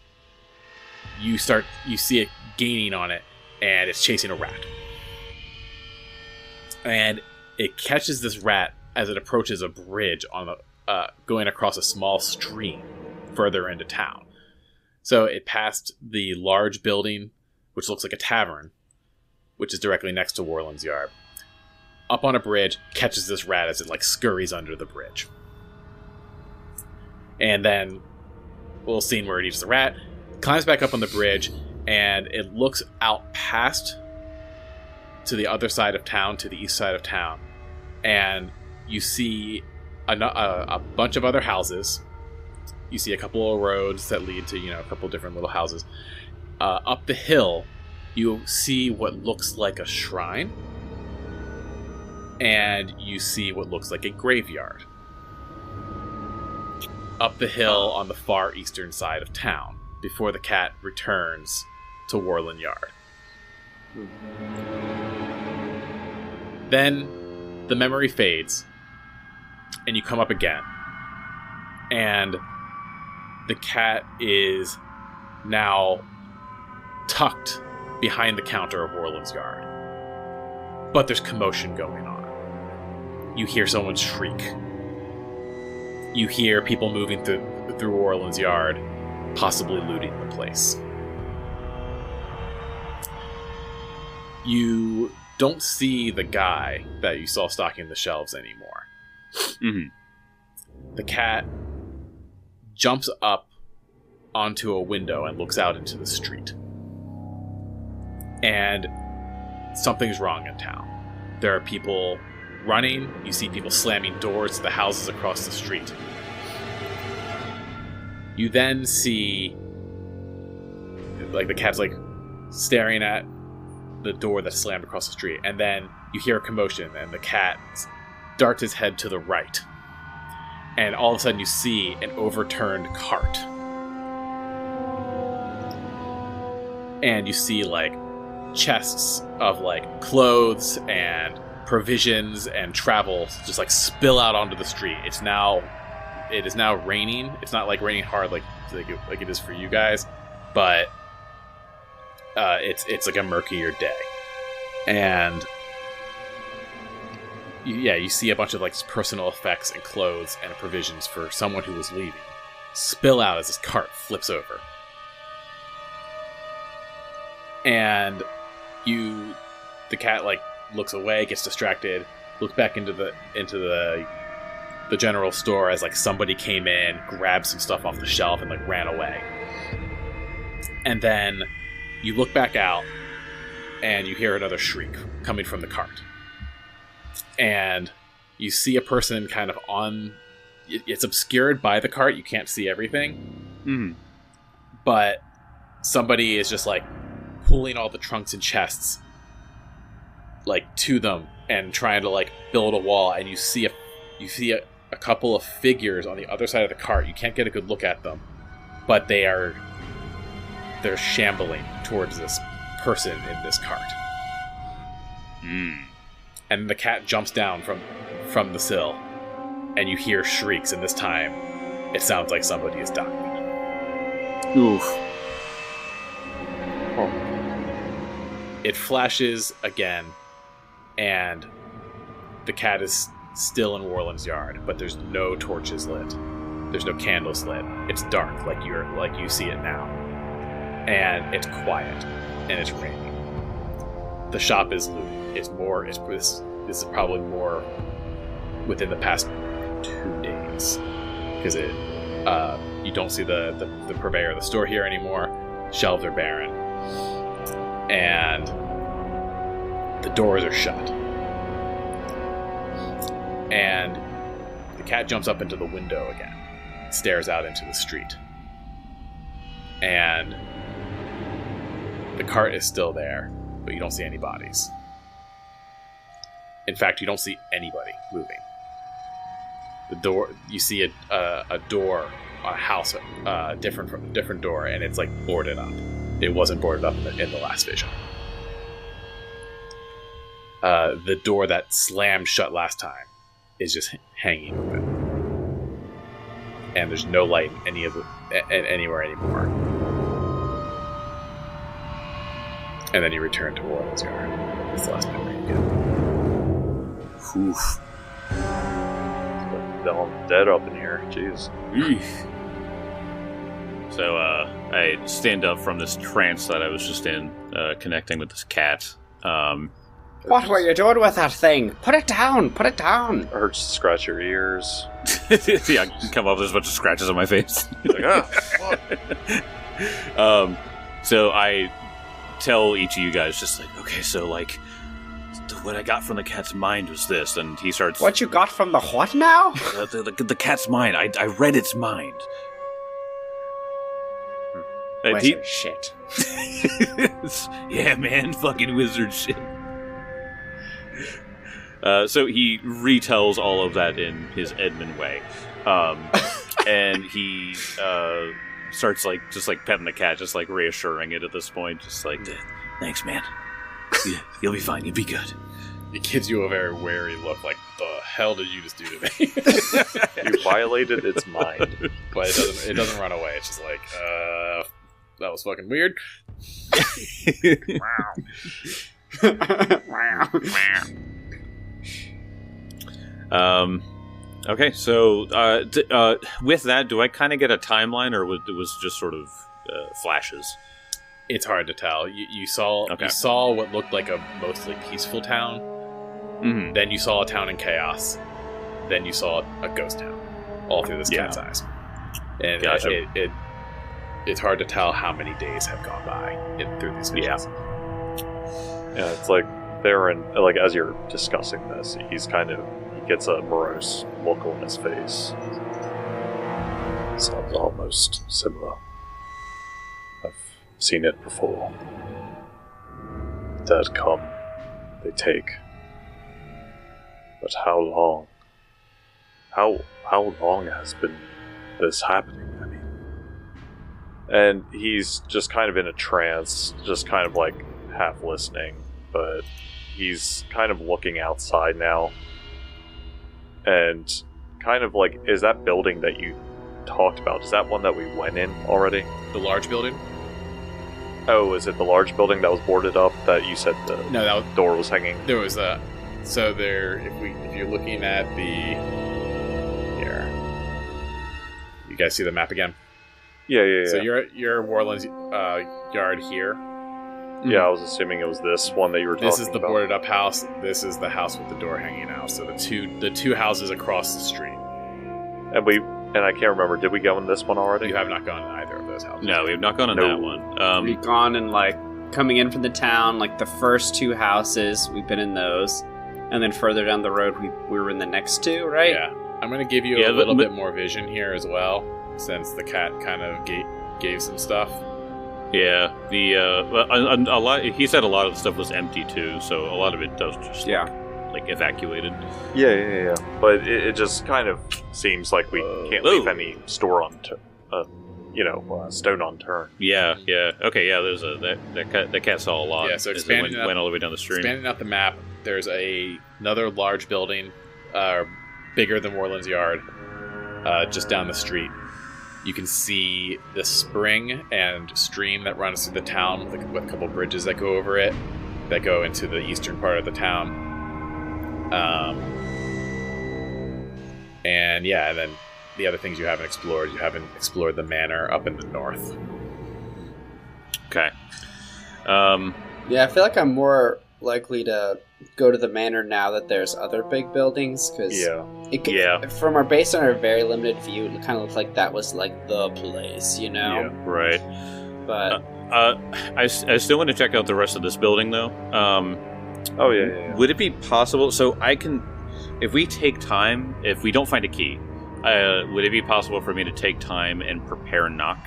you see it gaining on it, and it's chasing a rat. And it catches this rat as it approaches a bridge on going across a small stream further into town. So it passed the large building, which looks like a tavern, which is directly next to Warland's yard. Up on a bridge, catches this rat as it like scurries under the bridge. And then a little scene where it eats the rat, climbs back up on the bridge, and it looks out past to the other side of town, to the east side of town. And you see a bunch of other houses. You see a couple of roads that lead to, a couple of different little houses. Up the hill, you see what looks like a shrine. And you see what looks like a graveyard. Up the hill on the far eastern side of town, before the cat returns to Warland Yard. Then the memory fades, and you come up again. And the cat is now tucked behind the counter of Warland's Yard. But there's commotion going on. You hear someone shriek. You hear people moving through Warland's Yard, possibly looting the place. You don't see the guy that you saw stocking the shelves anymore. Mm-hmm. The cat jumps up onto a window and looks out into the street. And something's wrong in town. There are people running. You see people slamming doors to the houses across the street. You then see, like, the cat's, like, staring at the door that's slammed across the street. And then you hear a commotion, and the cat darts his head to the right. And all of a sudden you see an overturned cart. And you see, like, chests of, like, clothes and provisions and travel just, like, spill out onto the street. It is now raining. It's not, like, raining hard like it is for you guys, but it's like a murkier day. And you see a bunch of, like, personal effects and clothes and provisions for someone who was leaving spill out as this cart flips over. And the cat, like, looks away, gets distracted, look back into the general store as like somebody came in, grabbed some stuff off the shelf, and like ran away. And then you look back out, and you hear another shriek coming from the cart. And you see a person kind of on... It's obscured by the cart. You can't see everything. Mm-hmm. But somebody is just, like, pulling all the trunks and chests, like, to them and trying to, like, build a wall. And you see a couple of figures on the other side of the cart. You can't get a good look at them. But they're shambling towards this person in this cart. And the cat jumps down from the sill, and you hear shrieks, and this time it sounds like somebody is dying. Oof. Oh. It flashes again, and the cat is still in Warland's yard, but there's no torches lit. There's no candles lit. It's dark, like you see it now. And it's quiet, and it's raining. The shop is looted. This is probably more within the past 2 days, because you don't see the purveyor of the store here anymore. Shelves are barren, and the doors are shut. And the cat jumps up into the window again, stares out into the street, and the cart is still there, but you don't see any bodies. In fact, you don't see anybody moving. The door, you see a door, a house, different from a different door, and it's like boarded up. It wasn't boarded up in the last vision. The door that slammed shut last time is just hanging open, and there's no light anywhere anymore. And then you return to Warland's yard. That's the last memory you get. Oof. Dead up in here. Jeez. So I stand up from this trance that I was just in, connecting with this cat. What were you doing with that thing? Put it down! Put it down! It hurts to scratch your ears. Yeah, I can come up with a bunch of scratches on my face. Like, fuck. So I tell each of you guys, just like, okay, so like, what I got from the cat's mind was this, and he starts... What you got from the what now? The cat's mind. I read its mind. Wizard shit. Yeah, man, fucking wizard shit. So he retells all of that in his Edmund way, and he starts like just like petting the cat, just like reassuring it at this point, just like, thanks, man. Yeah, you'll be fine. You'll be good. It gives you a very wary look, like, the hell did you just do to me? You violated its mind. But it doesn't run away. It's just like, that was fucking weird. Okay, so with that, do I kind of get a timeline, or it was just sort of flashes? It's hard to tell. You saw what looked like a mostly peaceful town. Mm-hmm. Then you saw a town in chaos. Then you saw a ghost town. All through this cat's eyes. And gotcha. it's hard to tell how many days have gone by through these visions. Yeah, it's like like as you're discussing this, he gets a morose look on his face. Sounds almost similar. I've seen it before. Dead come, they take. But how long? How long has been this happening? I mean, and he's just kind of in a trance, just kind of like half listening, but he's kind of looking outside now, and kind of like, is that building that you talked about? Is that one that we went in already? The large building? Oh, is it the large building that was boarded up that you said the door was hanging? There was a... So there, if you're looking at the... Here. You guys see the map again? Yeah. So you're at Warland's yard here. Yeah, I was assuming it was this one that you were talking about. This is the boarded up house. This is the house with the door hanging out. So the two houses across the street. And I can't remember, did we go in this one already? You have not gone in either of those houses. No, we have not gone in that one. We've gone in, like, coming in from the town, like, the first 2 houses, we've been in those. And then further down the road, we were in the next 2, right? Yeah. I'm going to give you a little bit more vision here as well, since the cat kind of gave some stuff. Yeah, a lot. He said a lot of the stuff was empty too, so a lot of it does just like evacuated. Yeah. But it just kind of seems like we can't leave any store stone unturned. Yeah. Okay, yeah. There's that cat saw a lot. Yeah, so went all the way down the stream. Expanding out the map, there's another large building, bigger than Warland's Yard, just down the street. You can see the spring and stream that runs through the town with a couple bridges that go over it, that go into the eastern part of the town. And then the other things you haven't explored the manor up in the north. Okay. Yeah, I feel like I'm more likely to go to the manor now that there's other big buildings, because from our based on our very limited view, it kind of looked like that was like the place, you know? Yeah, right. But I still want to check out the rest of this building though. Would it be possible? So I can, if we take time, if we don't find a key, would it be possible for me to take time and prepare knock?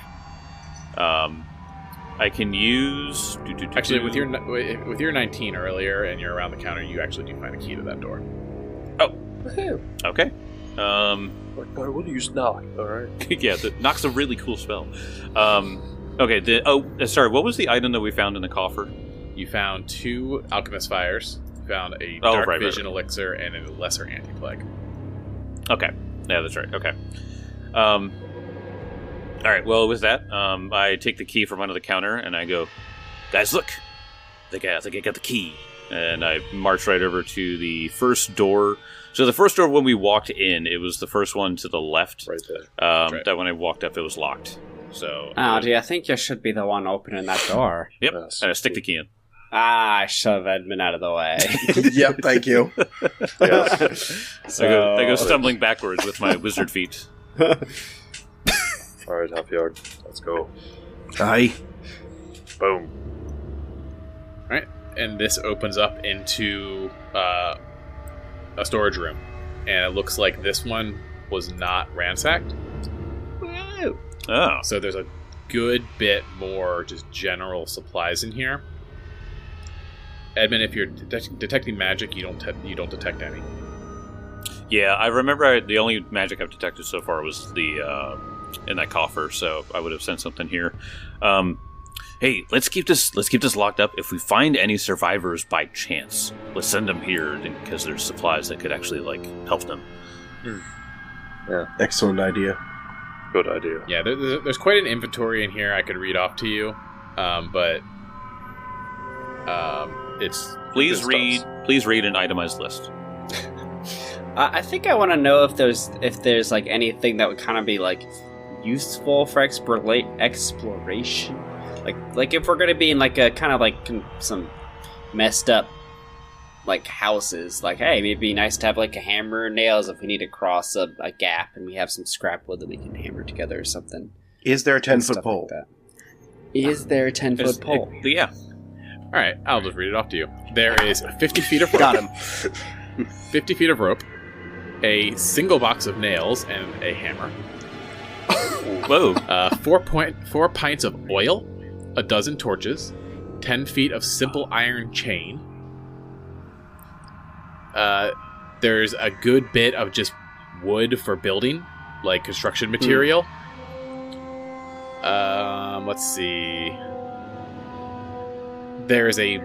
I can use... Actually, with your 19 earlier and you're around the counter, you actually do find a key to that door. Oh. Okay. Why would you use knock? Alright. Yeah, knock's a really cool spell. Okay, sorry, what was the item that we found in the coffer? You found 2 alchemist fires. You found a dark vision elixir and a lesser anti-plague. Okay. Yeah, that's right. Okay. Alright, well, with that, I take the key from under the counter, and I go, guys, look! I think I got the key. And I march right over to the first door. So the first door, when we walked in, it was the first one to the left. Right there. Right. That when I walked up, it was locked. So. I think you should be the one opening that door. Yep, and I stick the key in. I shove Edmund out of the way. Yep, thank you. So I go stumbling backwards with my wizard feet. Alright, half yard. Let's go. Aye. Boom. Alright, and this opens up into a storage room. And it looks like this one was not ransacked. Woo! Oh. So there's a good bit more just general supplies in here. Edmund, if you're detecting magic, you don't detect any. Yeah, I remember the only magic I've detected so far was the in that coffer, so I would have sent something here. Hey, let's keep this locked up. If we find any survivors by chance, let's send them here because there's supplies that could actually help them. Yeah, excellent idea. Good idea. Yeah, there's quite an inventory in here I could read off to you, but it's please read an itemized list. I think I want to know if there's anything that would kind of be useful for exploration. Like if we're gonna be in a kind of some messed up houses, hey, maybe it'd be nice to have a hammer and nails if we need to cross a gap and we have some scrap wood that we can hammer together or something. Is there a 10-foot pole? Is there a 10-foot pole? Yeah. Alright, I'll just read it off to you. There is 50 feet of rope. Got him. 50 feet of rope, a single box of nails and a hammer. Whoa. 4 pints of oil, a dozen torches, 10 feet of simple iron chain. There's a good bit of just wood for building, construction material. Let's see. There's a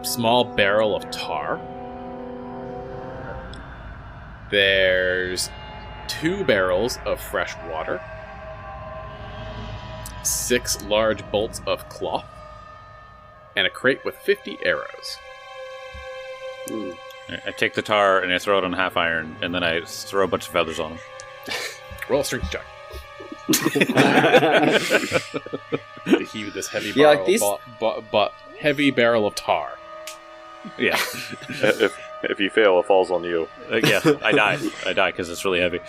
small barrel of tar. There's 2 barrels of fresh water. 6 large bolts of cloth. And a crate with 50 arrows. I take the tar and I throw it on half iron, and then I throw a bunch of feathers on them. Roll a strength check. To heave this heavy Yeah, barrel, like heavy barrel of tar. Yeah. If you fail, it falls on you. Yeah, I die because it's really heavy.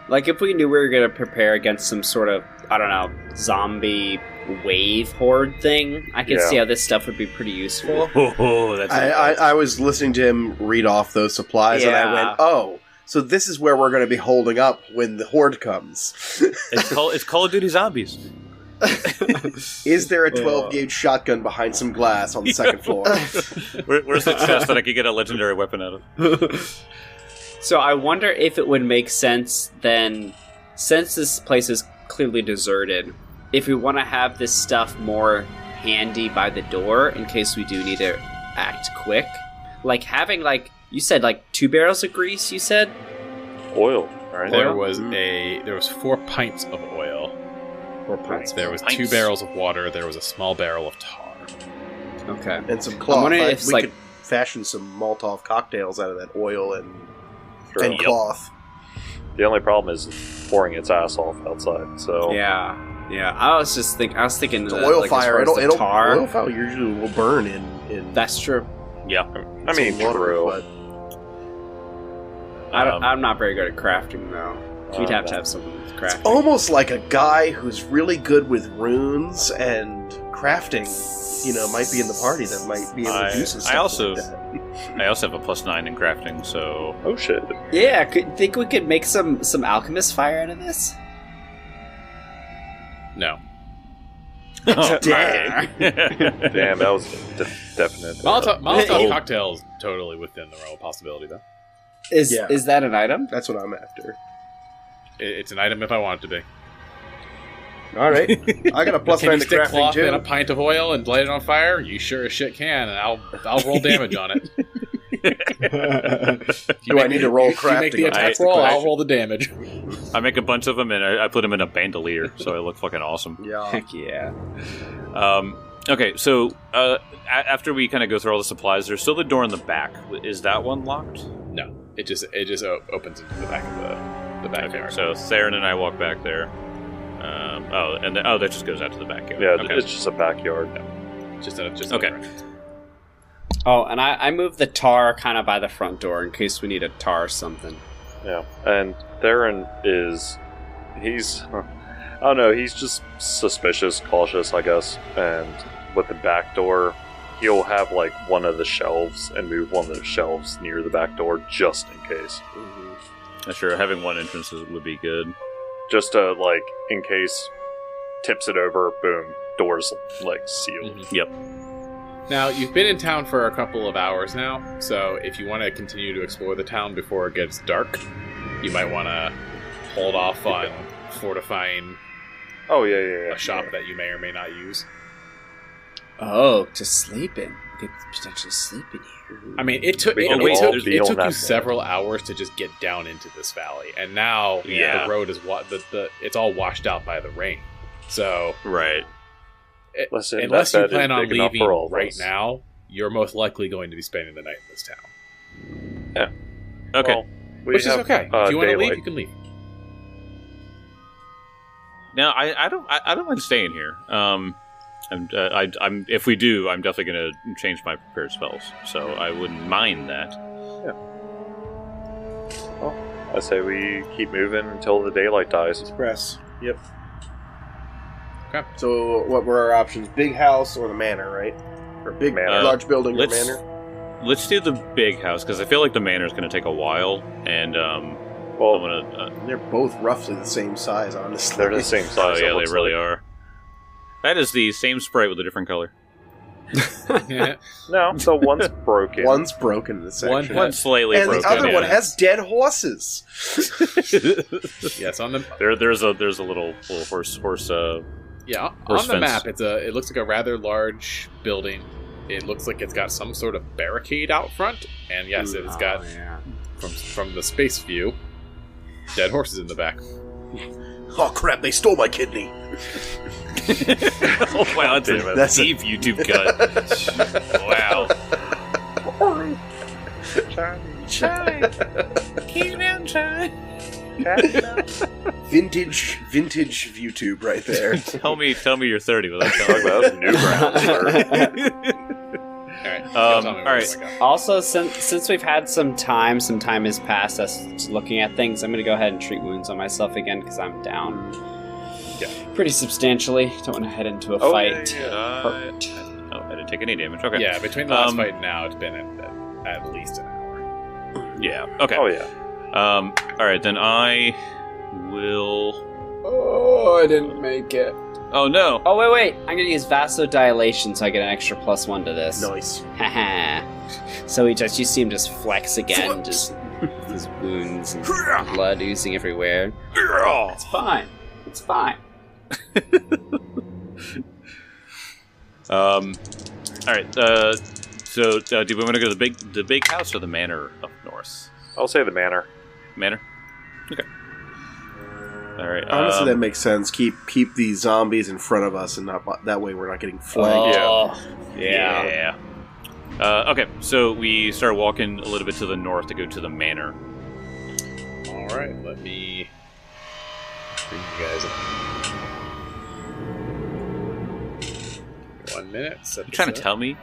Like, if we knew we were going to prepare against some sort of, I don't know, zombie wave horde thing, I could Yeah. see how this stuff would be pretty useful. That's I was listening to him read off those supplies, and I Yeah. went, "Oh, so this is where we're going to be holding up when the horde comes." it's Call of Duty Zombies. Is there a 12-gauge shotgun behind some glass on the second floor? Where's the chest that I could get a legendary weapon out of? So I wonder if it would make sense then, since this place is clearly deserted, if we want to have this stuff more handy by the door in case we do need to act quick. Like having, like, you said, like 2 barrels of grease, you said? Oil, right? There was 4 pints of oil. 4 pints. There was Pints. 2 barrels of water. There was a small barrel of tar. Okay. And some cloth. I'm wondering if, we like- could fashion some Molotov cocktails out of that oil and Sure. cloth. The only problem is pouring its ass off outside. So Yeah. I was thinking It's that, oil like, fire. as far as the tar. Oil fire usually will burn in That's true. Yeah. I mean, some water, true. but I'm not very good at crafting though. We'd have to have someone with crafting. almost like a guy who's really good with runes and crafting, might be in the party that might be able to do some stuff. I also- like that. I also have a +9 in crafting, so Oh shit! Yeah, think we could make some alchemist fire out of this? No. Oh, Dang. Damn, that was definite. Molotov cocktails totally within the realm of possibility, though. Yeah. Is that an item? That's what I'm after. It's an item if I want it to be. All right, I got a plus Can you 9 to stick crafting cloth in a too. pint of oil and light it on fire? You sure as shit can, and I'll roll damage on it. Do I need to roll You make the crafting? attack I- roll, I- I'll roll the damage. I make a bunch of them and I put them in a bandolier, so I look fucking awesome. Yeah. Heck yeah. Okay, so after we kind of go through all the supplies, there's still the door in the back. Is that one locked? No, it just opens into the back of the backyard. So Theron and I walk back there. That just goes out to the backyard. Yeah, Okay. it's just a backyard. just Okay. an entrance. Oh, and I moved the tar kind of by the front door in case we need a tar or something. Yeah, and Theron he's just suspicious, cautious, I guess. And with the back door, he'll have like one of the shelves and move one of the shelves near the back door just in case. Sure, having one entrance would be good. Just to, like, in case tips it over, boom, doors, like, sealed. Mhm. Yep. Now, you've been in town for a couple of hours now, so if you want to continue to explore the town before it gets dark, you might want to hold off on fortifying Oh, yeah. a shop that you may or may not use. Oh, to sleep in. We could potentially sleep in here. I mean, it took We can it all took, be it on took that you thing. several hours to just get down into this valley, and now Yeah. the road is it's all washed out by the rain. So Right. Listen, unless that you bed is plan on big enough leaving for all of right us. now, you're most likely going to be spending the night in this town, Okay. Well, we which is have, okay. If you want to leave, daylight. you can leave. Now I don't mind staying here. I'm if we do, I'm definitely going to change my prepared spells, so I wouldn't mind that. I say we keep moving until the daylight dies. Express. Yep. Okay. So, what were our options? Big house or the manor, right? Or big Manor. large building or let's- manor? Let's do the big house because I feel like the manor is going to take a while, and I'm Well, gonna. They're both roughly the same size, honestly. they're the same Oh size. it yeah, they looks really like. are. That is the same sprite with a different color. Yeah. No, so one's broken. One's broken in the section. One's slightly and broken. the other yeah. one has dead horses. Yes, on the There's a little horse. horse Horse on the fence. map, it looks like a rather large building. It looks like it's got some sort of barricade out front, and yes, it's got yeah. from the space view, dead horses in the back. Oh crap! They stole my kidney. Oh wow, that's a That's a- deep YouTube cut. Wow. Charlie. Keep on trying. Vintage ViewTube right there. tell me you're 30 without telling me. About new ground, sir. All All right. Also, since we've had some time has passed us looking at things, I'm going to go ahead and treat wounds on myself again because I'm down pretty substantially. Don't want to head into a fight. Hurt. Oh, I didn't take any damage. Okay. Yeah, between the last fight and now, it's been at least an hour. Yeah. Okay. Oh yeah. All right, then I will. Oh, I didn't make it. Oh no. Oh, wait. I'm going to use vasodilation so I get an extra +1 to this. Nice. Haha. So you see him just flex again, just his wounds and blood oozing everywhere. It's fine. It's fine. All right. So do we want to go to the big house or the manor up north? I'll say the manor. Manor. Okay. All right. Honestly, that makes sense. Keep these zombies in front of us, and not that way we're not getting flanked. Yeah. Okay, so we start walking a little bit to the north to go to the manor. All right, let me bring you guys up. 1 minute. You trying to tell me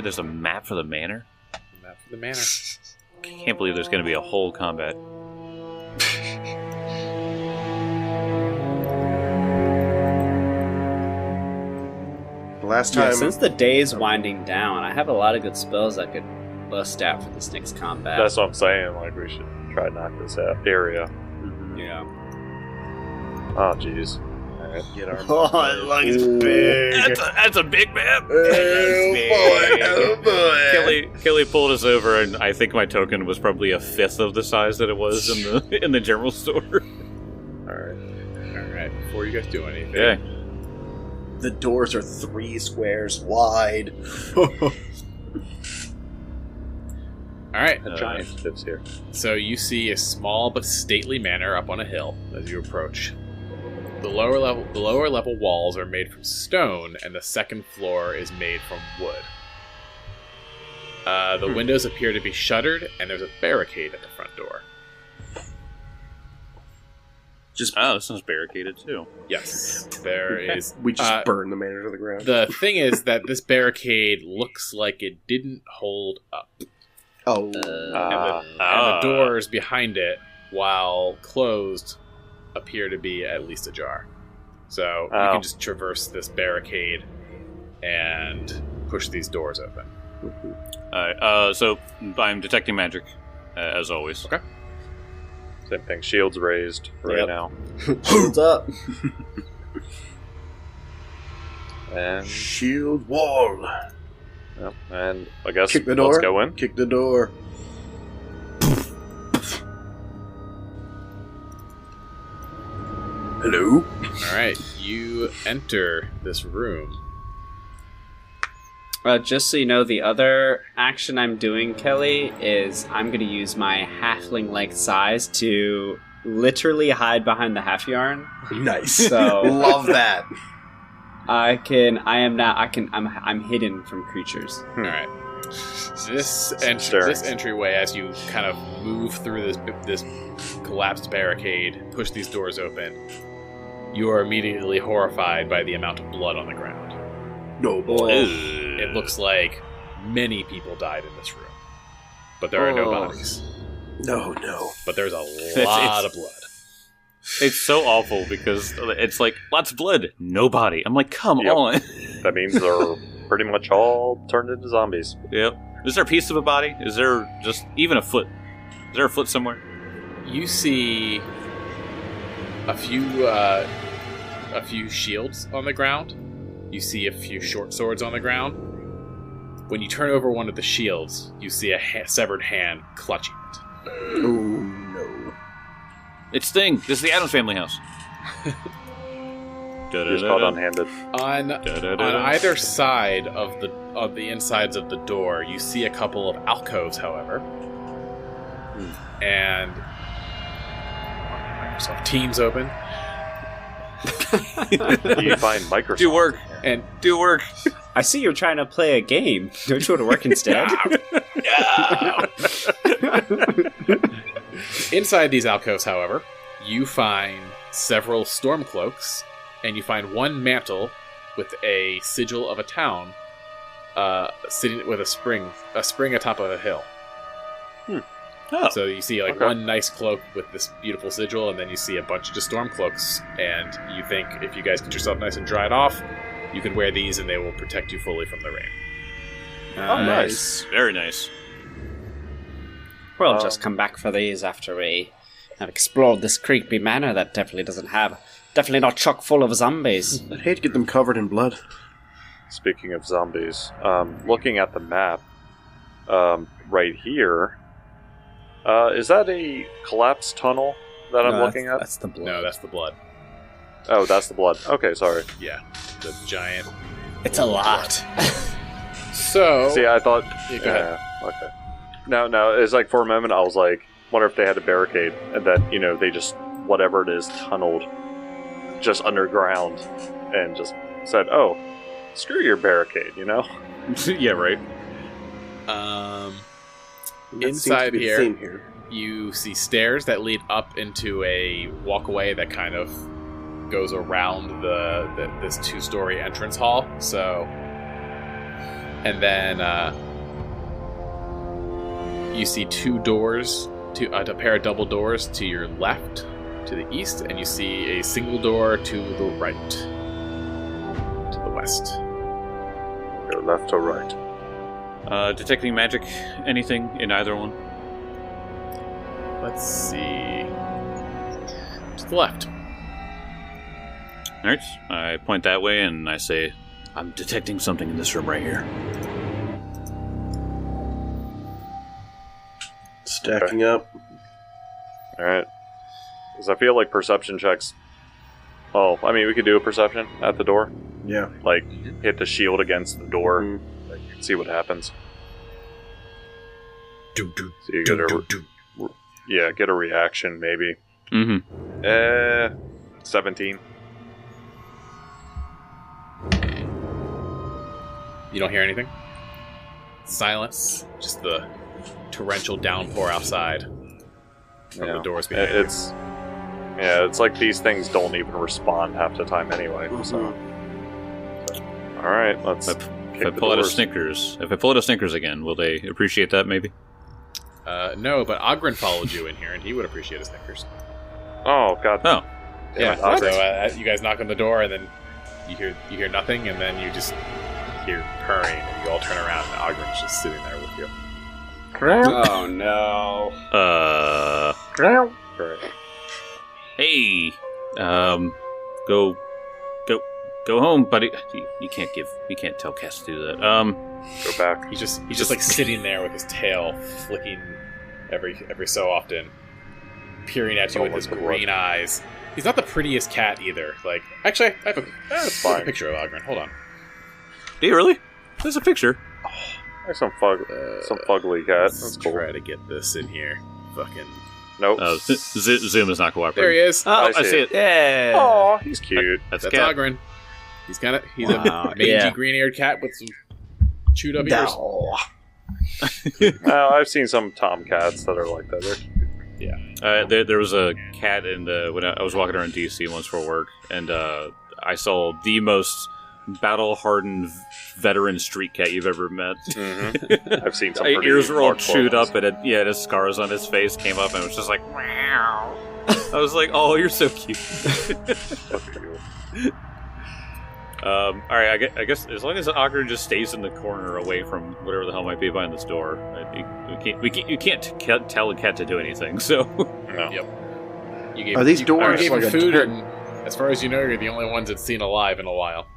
there's a map for the manor? Map for the manor. Can't believe there's going to be a whole combat. Last time, Since the day is winding down, I have a lot of good spells I could bust out for this next combat. That's what I'm saying. Like, we should try to knock this area. Yeah. Oh, jeez. Alright, get our... oh, it looks big. That's a big map. Oh boy! Kelly pulled us over, and I think my token was probably a fifth of the size that it was in the general store. Alright, before you guys do anything. Yeah. The doors are 3 squares wide. Alright, Giant tips here. so you see a small but stately manor up on a hill as you approach. The lower level walls are made from stone, and the second floor is made from wood. The windows appear to be shuttered, and there's a barricade at the front door. This one's barricaded too. Yes, there is. We just burned the manor to the ground. The thing is that this barricade looks like it didn't hold up. Oh. And the doors behind it, while closed, appear to be at least ajar. So you can just traverse this barricade and push these doors open. Alright, so I'm detecting magic, as always. Okay. Same thing. Shields raised right now. Shields up. And Shield wall. yep, and I guess Kick the door. let's go in. Kick the door. Hello? Alright, you enter this room. Just so you know, the other action I'm doing, Kelly, is I'm going to use my halfling-like size to literally hide behind the half yarn. Nice. So Love that. I'm hidden from creatures. Alright. This entryway, as you kind of move through this collapsed barricade, push these doors open, you are immediately horrified by the amount of blood on the ground. No boy. It looks like many people died in this room. But there are no bodies. No. But there's a lot of blood. It's so awful because it's like, lots of blood, no body. I'm like, come on. That means they're pretty much all turned into zombies. Yep. Is there a piece of a body? Is there just even a foot? Is there a foot somewhere? You see a few shields on the ground. You see a few short swords on the ground. When you turn over one of the shields, you see a severed hand clutching it. Oh no. It's Sting. This is the Addams Family house. Just caught unhanded. On either side of the insides of the door, you see a couple of alcoves, however. And Microsoft Teams open. You find Microsoft. Do work. I see you're trying to play a game. Don't you want to work instead? Inside these alcoves, however, you find several storm cloaks, and you find one mantle with a sigil of a town sitting with a spring atop of a hill. Oh. So you see Okay. one nice cloak with this beautiful sigil, and then you see a bunch of just storm cloaks, and you think if you guys get yourself nice and dried off, you can wear these and they will protect you fully from the rain. Oh, nice. Very nice. We'll just come back for these after we have explored this creepy manor that definitely not chock full of zombies. I'd hate to get them covered in blood. Speaking of zombies, looking at the map, right here, is that a collapsed tunnel that I'm looking at? That's the blood. No, that's the blood. Oh, that's the blood. Okay, sorry. Yeah, the giant. It's a lot. So, See, I thought... Yeah, go ahead. Okay. No, it's like for a moment I was like, wonder if they had a barricade, and that, they just, whatever it is, tunneled just underground, and just said, oh, screw your barricade, Yeah, right. That seems to Inside be the here, theme here. you see stairs that lead up into a walkway that kind of goes around this two-story entrance hall. So, and then you see two doors, a pair of double doors to your left, to the east, and you see a single door to the right, to the west. Go left or right. Detecting magic, anything in either one? Let's see. To the left. Alright, I point that way and I say, I'm detecting something in this room right here. Stacking up. Alright. Because I feel like perception checks... Oh, I mean, we could do a perception at the door. Yeah. Like, hit the shield against the door. Like, see what happens. So you get get a reaction, maybe. Mm-hmm. 17. You don't hear anything? Silence. Just the torrential downpour outside from the doors behind you. It's like these things don't even respond half the time anyway. So, all right, let's. If I pull out a Snickers, again, will they appreciate that? Maybe. No, but Ogren followed you in here, and he would appreciate a Snickers. Oh God. Oh. Yeah. Damn it, So Ogren. you guys knock on the door, and then you hear nothing, and then you just hear purring, and you all turn around, and Ogren's just sitting there with you. Oh no. Great. Hey, go home, buddy. You can't tell Cass to do that. Go back. He's just like sitting there with his tail flicking every so often, peering at you with his green eyes. He's not the prettiest cat either. Like, actually, I have a fine. picture of Ogren. Hold on. Do you really? There's a picture. There's some fugly cat. Let's That's cool. try to get this in here. Fucking. Nope. Zoom is not cooperating. There he is. Oh, I see it. Yeah. Oh, he's cute. That's That's Cat. Ogren. He's a Wow, mangy yeah. green-eared cat with some chewed up ears. I've seen some tomcats that are like that. There was a cat when I was walking around DC once for work, and I saw the most battle-hardened veteran street cat you've ever met. Mm-hmm. I've seen some. His pretty ears were all hardcore chewed ones. up, and his scars on his face came up, and it was just like, meow. I was like, oh, you're so cute. All right, I guess as long as Ogre just stays in the corner away from whatever the hell might be behind this door, you can't tell a cat to do anything. So, No. Yep. You gave, Are these you, doors you gave like him a food, turret? and as far as you know, you're the only ones it's seen alive in a while.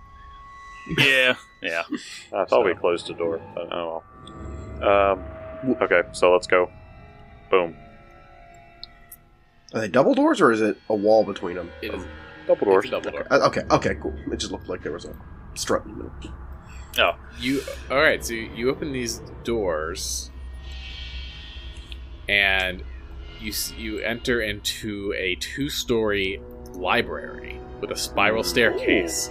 yeah. I thought we closed the door. But, oh well. Okay, so let's go. Boom. Are they double doors, or is it a wall between them? It is Double doors. it's a double door. Okay, cool. It just looked like there was a strut in the middle. All right, so you open these doors, and you enter into a 2-story library with a spiral staircase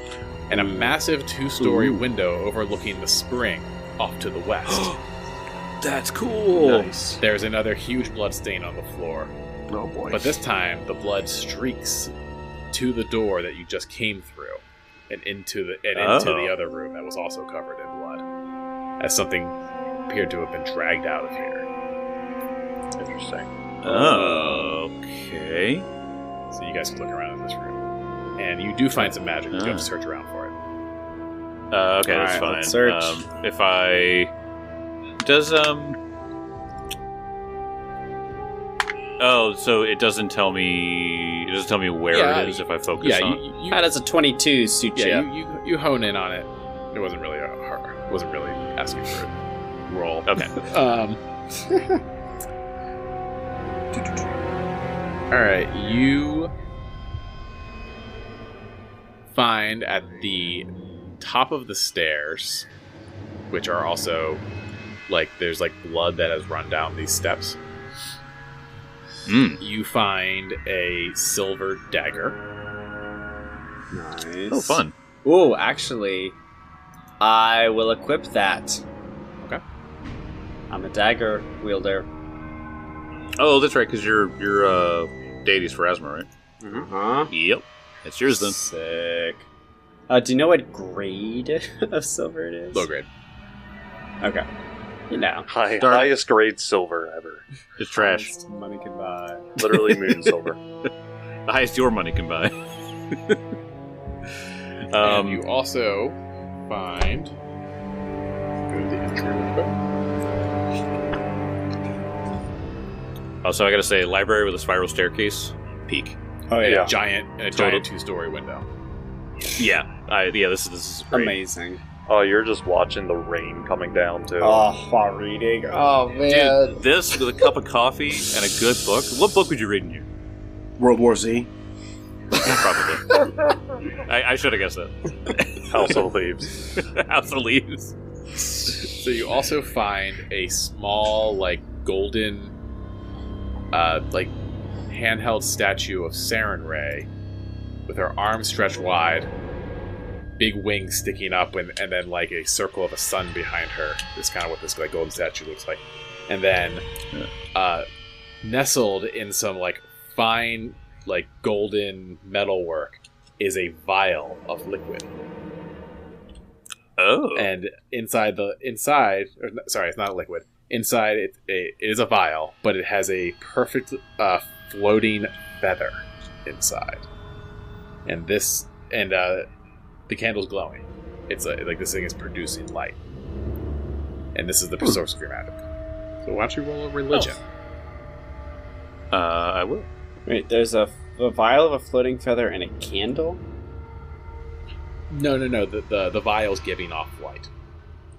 and a massive 2-story window overlooking the spring off to the west. That's cool. Nice. There's another huge blood stain on the floor. Oh boy. But this time, the blood streaks to the door that you just came through, and into the other room that was also covered in blood, as something appeared to have been dragged out of here. Interesting. Okay. So you guys can look around in this room, and you do find some magic. You have to search around for it. Okay, that's Alright, fine. let's search. If I does Oh, so it doesn't tell me. It doesn't tell me where it is if I focus Yeah, on. you How does a 22 suit you? yeah, you hone in on it. It wasn't really wasn't really asking for a roll. Okay. All right, you find at the top of the stairs, which are also there's blood that has run down these steps. You find a silver dagger. Nice. Oh, fun. Ooh, actually, I will equip that. Okay. I'm a dagger wielder. Oh, that's right, because your deity's Pharasma, right? Huh? Yep. That's yours then. Sick. Do you know what grade of silver it is? Low grade. Okay. You know. Highest grade silver ever. It's trash. Highest money can buy. Literally moon silver. The highest your money can buy. And you also find. Go to the entry real quick. Also, I gotta say, library with a spiral staircase, peak. Oh yeah. Giant Total. 2-story window. Yeah, this is great. Amazing. Oh, you're just watching the rain coming down too. Oh, while reading. Oh man. Dude, this with a cup of coffee and a good book. What book would you read in here? World War Z. Probably. I should have guessed that. House of Leaves. House of Leaves. So you also find a small, golden, handheld statue of Sarenrae with her arms stretched wide, big wings sticking up, and then a circle of a sun behind her. Is kind of what this golden statue looks like. And then, nestled in some fine golden metalwork is a vial of liquid. Oh. And inside, it's not a liquid. Inside, it is a vial, but it has a perfect floating feather inside. And the candle's glowing. It's this thing is producing light. And this is the source of your magic. So why don't you roll a religion? I will. Wait, there's a vial of a floating feather and a candle? No. The vial's giving off light.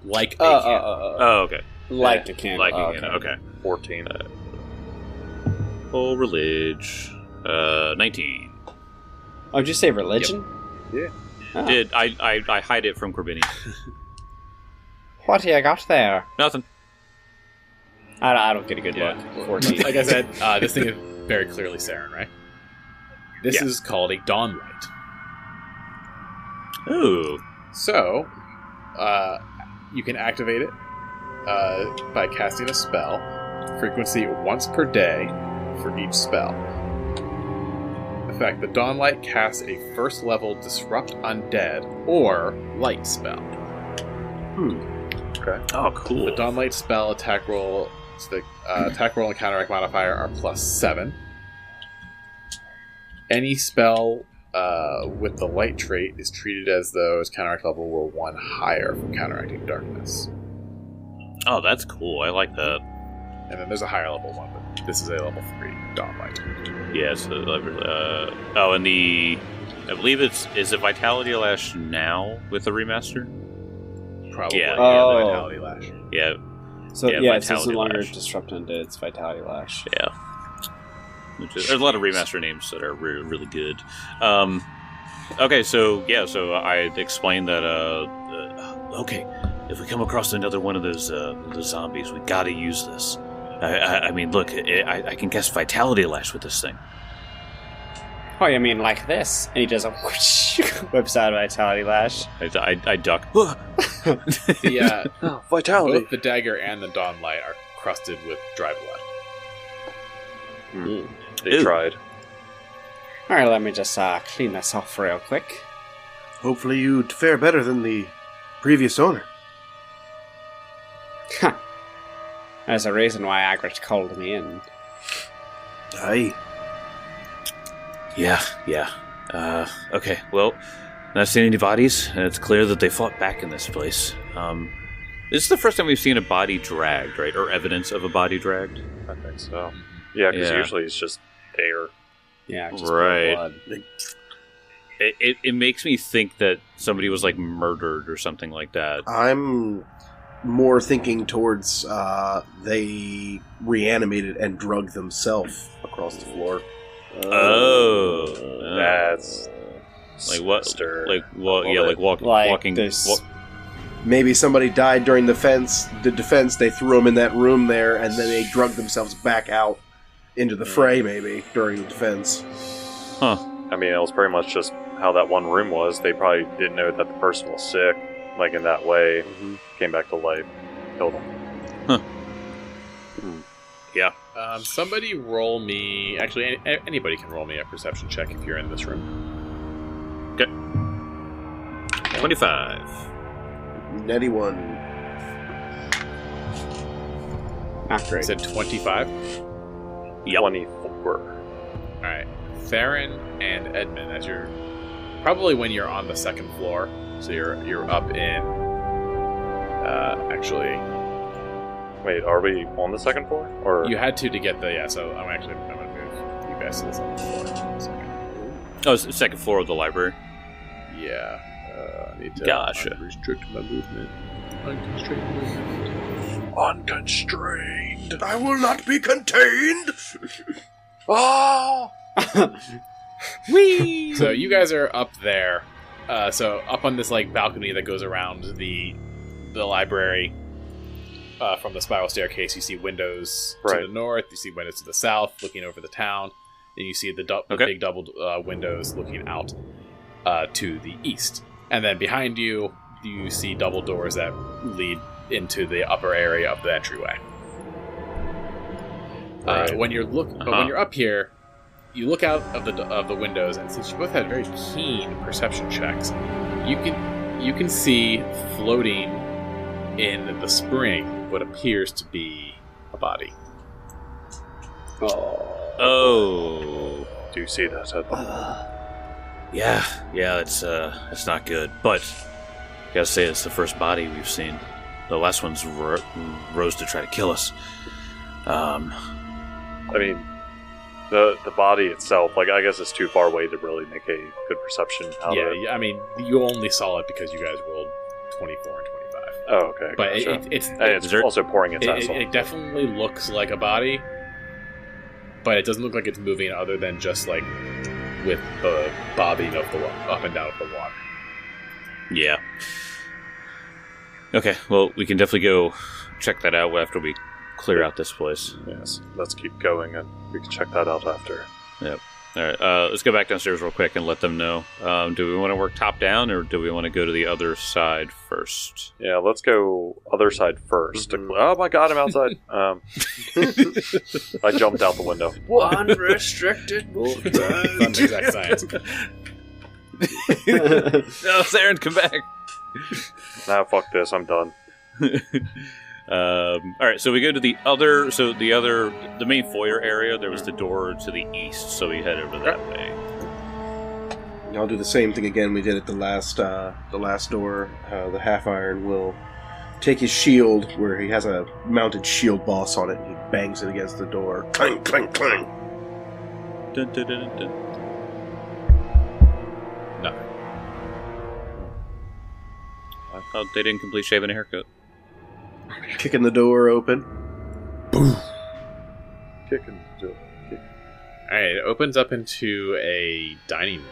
Like a candle. Oh, okay. Like a candle. Like Oh, again. Okay. 14. Full religion. 19. Oh, did you say religion? Yeah. Oh. Did I hide it from Corbini? What do you got there? Nothing. I don't get a good Yeah. look. 14. Like I said, this thing is very clearly Saren, right? This Yeah. is called a dawn light. Ooh. So, you can activate it by casting a spell. Frequency once per day for each spell. In fact, the dawn light casts a first level disrupt undead or light spell. Okay. Oh, cool. The dawn light spell attack roll, attack roll and counteract modifier are +7. Any spell with the light trait is treated as though its counteract level were 1 higher for counteracting darkness. Oh, that's cool. I like that. And then there's a higher level one, but this is a level 3 dawn light. Yeah, so, and I believe is it Vitality Lash now with the remaster? Probably. Yeah. The Oh. Vitality Lash. Yeah, So Yeah, yeah, it's Vitality no longer Lash. Disrupt Undead, it's Vitality Lash. yeah. There's a lot of remaster names that are really good. Okay, so I explained that. Okay, if we come across another one of those zombies, we gotta use this. I mean, look, I can cast Vitality Lash with this thing. Oh, you mean like this? And he does a whoosh, whips out a Vitality Lash. I duck. The, Vitality. both the dagger and the dawn light are crusted with dry blood. They Ew. tried. All right, let me just clean this off real quick. Hopefully you'd fare better than the previous owner. Huh. There's a reason why Agrit called me in. Aye. Yeah. Okay, well, not seen any bodies, and it's clear that they fought back in this place. This is the first time we've seen a body dragged, right? Or evidence of a body dragged? I think so. Yeah, because Yeah. usually it's just there. Yeah, just Right. blood. It makes me think that somebody was, like, murdered or something like that. I'm more thinking towards they reanimated and drugged themselves across the floor. That's Like what? sinister. Like, well, A yeah, little like bit. walking. this. Maybe somebody died during the defense, they threw them in that room there, and then they drugged themselves back out into the fray, maybe, during the defense. Huh. I mean, it was pretty much just how that one room was. They probably didn't know that the person was sick, like in that way. Came back to life, killed him. Yeah. Somebody roll me. Actually, anybody can roll me a perception check if you're in this room. Okay. 25. Netty one. Not You great. said 25. Yep. 24. All right, Theron and Edmund, as you're probably when you're on the second floor, so you're up in. Actually, Wait, are we on the second floor? Or you had to get the So I'm gonna move you guys to the second floor. In a second. Oh, it's the second floor of the library. Yeah, I need to Gotcha. restrict my movement. Unconstrained movement. Unconstrained. I will not be contained. Oh! Whee! So you guys are up there. So up on this like balcony that goes around the library. From the spiral staircase, you see windows Right. to the north. You see windows to the south, looking over the town. And you see the Okay. big double windows looking out to the east. And then behind you, you see double doors that lead into the upper area of the entryway. Right. When you're but when you're up here, you look out of the windows, and since you both had very keen perception checks, you can see floating in the spring what appears to be a body. Oh. do you see that? Yeah, it's not good. But gotta say, it's the first body we've seen. The last one's rose to try to kill us. I mean, the body itself, like, I guess it's too far away to really make a good perception out of it. Yeah, I mean, you only saw it because you guys rolled 24 and 25. Oh, okay. But Gotcha. it's And it's also pouring its ass off. it definitely looks like a body, but it doesn't look like it's moving other than just like with the bobbing of the up and down of the water. Yeah. Okay, well, we can definitely go check that out after we clear out this place. Yes, let's keep going, and we can check that out after. Yep. All right, let's go back downstairs real quick and let them know. Do we want to work top down, or do we want to go to the other side first? Yeah, let's go other side 1st. Oh my god, I'm outside. I jumped out the window. Unrestricted movement. Fun exact science. No, Saren, come back. Nah, fuck this, I'm done. All right, so we go to the main foyer area. There was the door to the east, so we head over that way. I'll do the same thing again we did at the last door. The half iron will take his shield, where he has a mounted shield boss on it, and he bangs it against the door. Clang, clang, clang. Dun, dun, dun, dun. Nothing. I thought they didn't complete shaving a haircut. Kicking the door open. Kicking. Alright, it opens up into a dining room.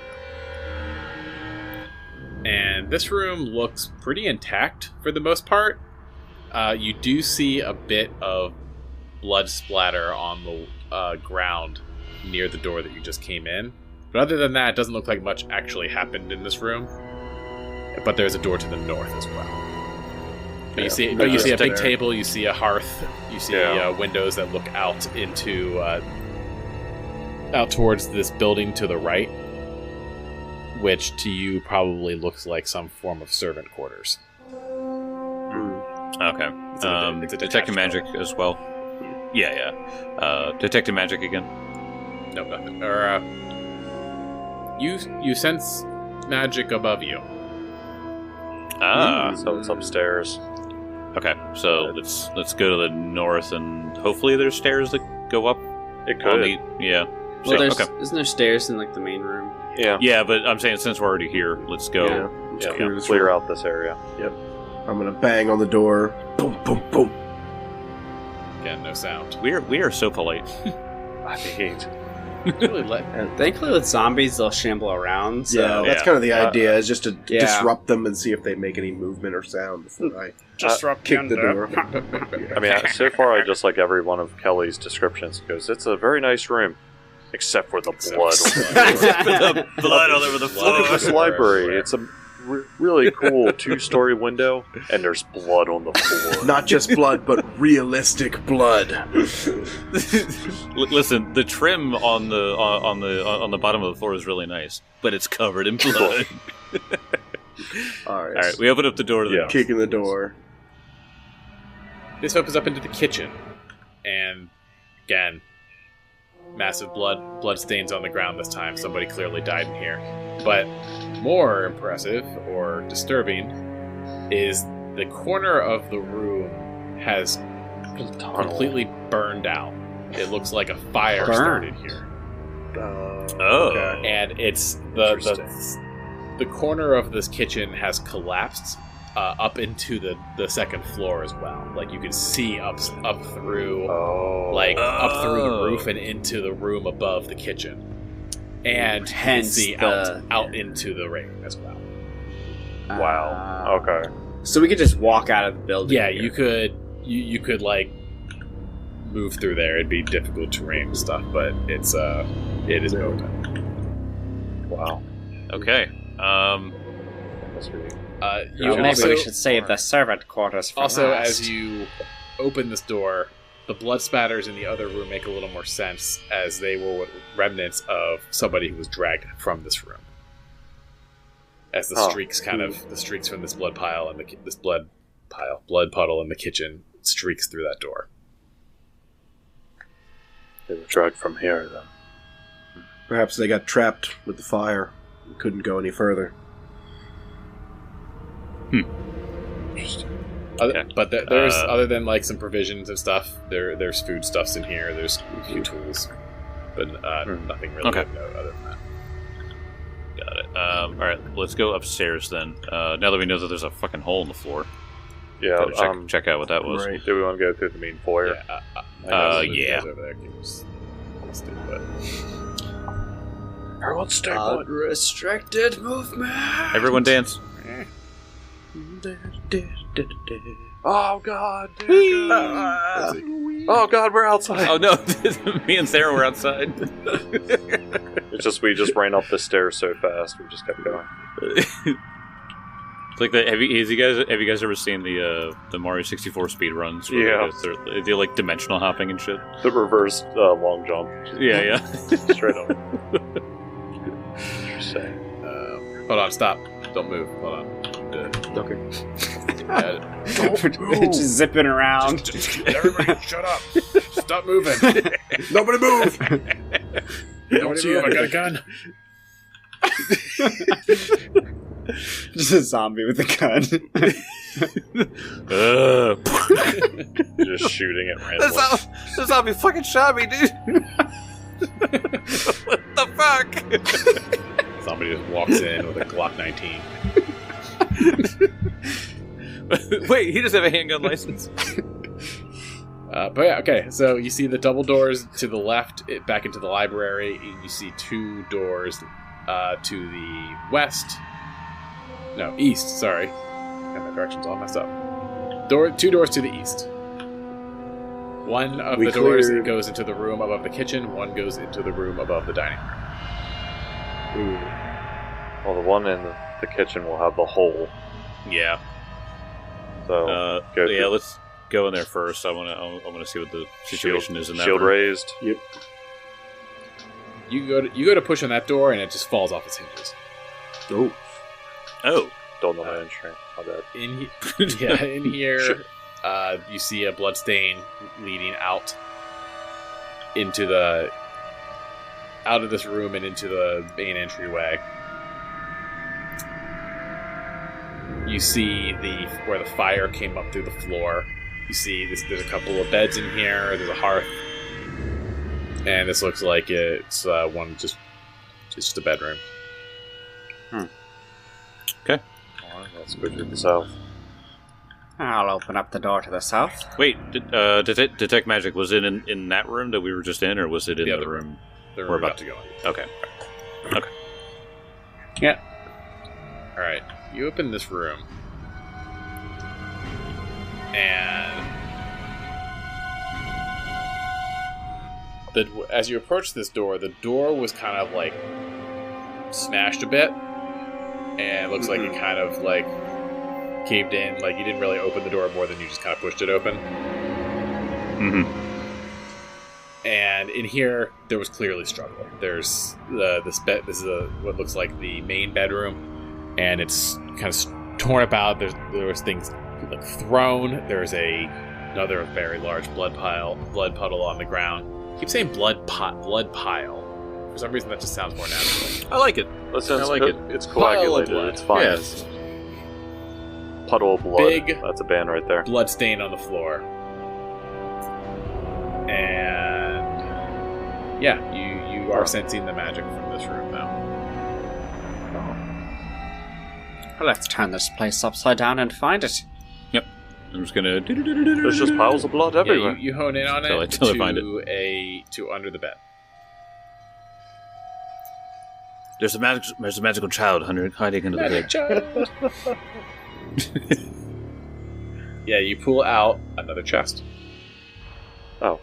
And this room looks pretty intact for the most part. You do see a bit of blood splatter on the ground near the door that you just came in. But other than that, it doesn't look like much actually happened in this room. But there's a door to the north as well. But you see a big table, you see a hearth, you see windows that look out into out towards this building to the right, which to you probably looks like some form of servant quarters. Okay. It's a detecting magic building. as well. Yeah. Detecting magic again. No, nothing. Or you sense magic above you. Ah. So it's upstairs. Okay. So let's go to the north, and hopefully there's stairs that go up. It On could. yeah. Well, So, okay. isn't there stairs in like the main room? Yeah. Yeah, but I'm saying since we're already here, let's go. Yeah. Yeah. Clear out this area. I'm gonna bang on the door. Boom, boom, boom. Again, no sound. We are so polite. I hate. Really let Thankfully, with zombies, they'll shamble around. So. Yeah, that's Yeah. kind of the idea, is just to Yeah. disrupt them and see if they make any movement or sound before I kick the door. I mean, so far I just like every one of Kelly's descriptions because it's a very nice room, except for the blood. The blood all over the floor. Look at this library. It's a really cool 2-story window, and there's blood on the floor. Not just blood, but realistic blood. Listen, the trim on the bottom of the floor is really nice, but it's covered in blood. All All right, we open up the door to the Yeah. Kicking the door. This opens up into the kitchen, and again, massive blood stains on the ground this time. Somebody clearly died in here. But more impressive or disturbing is the corner of the room has completely burned out. It looks like a fire started here, Oh. and it's the corner of this kitchen has collapsed up into the second floor as well. Like you can see up through. Oh. Up through the roof and into the room above the kitchen, and Hence you can see out into the rain as well. Wow. Okay. So we could just walk out of the building. Yeah, here. you could like move through there. It'd be difficult terrain and stuff, but it is open. Wow. Okay. Must be. You Maybe also, we should save the servant quarters for also last. as you open this door, the blood spatters in the other room make a little more sense, as they were remnants of somebody who was dragged from this room. As the streaks the streaks from this blood pile and this blood puddle in the kitchen streaks through that door. They were dragged from here, then. Perhaps they got trapped with the fire and couldn't go any further. But there's other than like some provisions and stuff. There's foodstuffs in here. There's a few tools, but nothing really Okay. of note other than that. Got it. All right, let's go upstairs then. Now that we know that there's a fucking hole in the floor, Yeah. check out what that was. Right. Do we want to go through the main foyer? Yeah. Over there keeps listed, but Everyone stay put. Unrestricted movement. Everyone dance. Oh God! Oh God, we're outside. Oh no, me and Sarah were outside. It's just we just ran up the stairs so fast. We just kept going. It's like have you guys ever seen the Mario 64 speed runs? Where Yeah. they do like dimensional hopping and shit. The reverse long jump. Yeah. Straight up. Interesting. hold on, stop, don't move. Hold on. Okay. Uh, Just zipping around. everybody, shut up! Stop moving! Nobody move! Nobody move! I got a gun. Just a zombie with a gun. Just shooting at randomly. This zombie fucking shot me, dude. What the fuck? Somebody just walks in with a Glock 19. Wait, he doesn't have a handgun license. But yeah, okay. So you see the double doors to the left, back into the library. You see two doors to the west. No, east. Sorry, got my directions all messed up. Two doors to the east. One of We the doors cleared- goes into the room above the kitchen. One goes into the room above the dining room. Well, the one in the kitchen will have the hole. Yeah. So go Yeah, through- let's go in there first. I want to see what the situation is in that shield room. raised. Yep. You go to push on that door, and it just falls off its hinges. Oh. Don't know my insurance. My bad. In here, you see a bloodstain leading out of this room and into the main entryway. You see where the fire came up through the floor. You see there's a couple of beds in here. There's a hearth, and this looks like it's just a bedroom. Okay. Alright, let's go to the south. I'll open up the door to the south. Wait, detect magic, was it in that room that we were just in, or was it in the room We're we're about to go in. Okay. Yeah. All right. You open this room, and as you approach this door, the door was kind of like smashed a bit, and it looks like it kind of like caved in. Like you didn't really open the door more than you just kind of pushed it open. Mm-hmm. And in here, there was clearly struggle. There's this bed. This is what looks like the main bedroom, and it's kind of torn about. There was things like thrown. There's another very large blood puddle on the ground. I keep saying blood pile. For some reason, that just sounds more natural. I like it. Listen, I like it. It's coagulated. Blood. It's fine. Yes. Puddle of blood. Big That's a band right there. Blood stain on the floor. And yeah, you are sensing the magic from this room now. Let's turn this place upside down and find it. I'm just gonna. There's just piles of blood everywhere. Yeah, you hone in on it Till I find to under the bed. There's a magical child hiding under the bed. Yeah, you pull out another chest. Oh.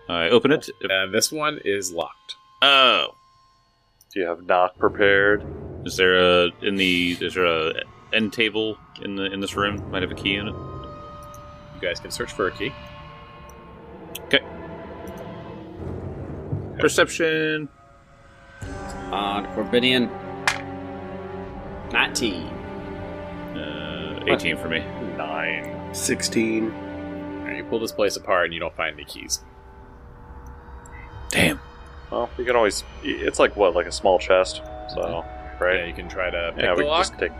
I open it. And this one is locked. Oh. Do you have knock prepared? Is there a end table in this room? Might have a key in it. You guys can search for a key. Okay. Perception. On Corbinian. 19. 18 for me. 9. 16. And you pull this place apart and you don't find any keys. Damn. Well, you can always... It's like, what, like a small chest? So, right? Yeah, you can try to pick Yeah, the we can lock, just take...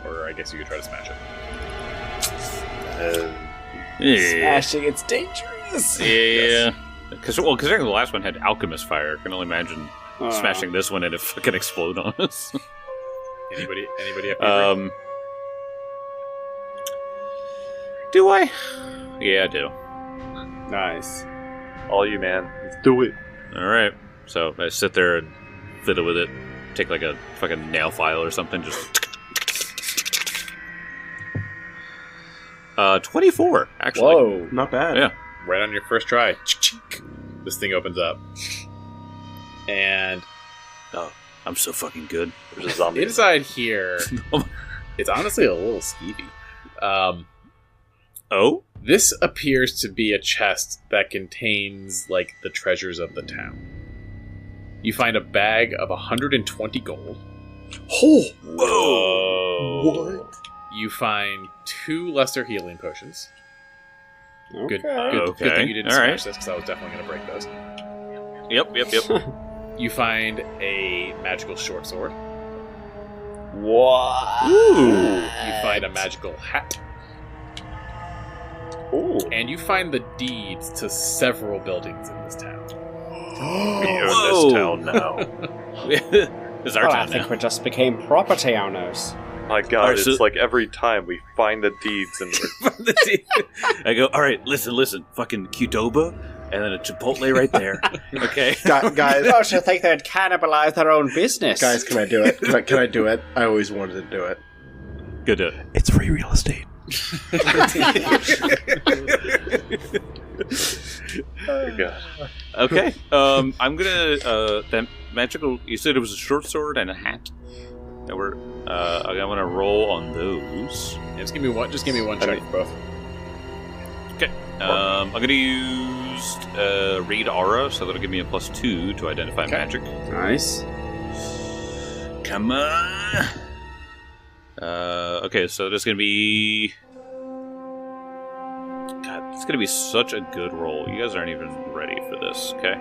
or I guess you could try to smash it. Yeah. Smashing, it's dangerous. Yeah. Because the last one had alchemist fire. I can only imagine smashing this one and it fucking explode on us. Anybody have any Do I? Yeah, I do. Nice. All you, man. Let's do it. All right. So I sit there and fiddle with it. Take like a fucking nail file or something. Just 24 actually. Whoa. Not bad. Yeah. right on your first try, this thing opens up. And I'm so fucking good. There's a zombie. inside here, it's honestly a little skeevy. Oh? This appears to be a chest that contains, like, the treasures of the town. You find a bag of 120 gold. Oh! Whoa! What? You find 2 lesser healing potions. Good Okay. thing you didn't All smash right. this, because I was definitely going to break those. Yep. You find a magical short sword. What? Ooh. You find a magical hat. Ooh. And you find the deeds to several buildings in this town. We own Whoa. this town now. It's our Well, I time think now. we just became property owners. My God, Alright, so- it's like every time we find the deeds and I go, all right, listen, fucking Qdoba, and then a Chipotle right there. Okay. Guys, Don't you think they'd cannibalize their own business? guys, can I do it? Can I do it? I always wanted to do it. Good to It's free real estate. oh God. Okay. I'm gonna that magical. You said it was a short sword and a hat. That were. I'm gonna roll on those. Yeah, just give me one check for both. Okay. I'm gonna use used Read Aura, so that'll give me a +2 to identify magic. Nice. Come on. Okay, so there's gonna be. God, it's gonna be such a good roll. You guys aren't even ready for this, okay?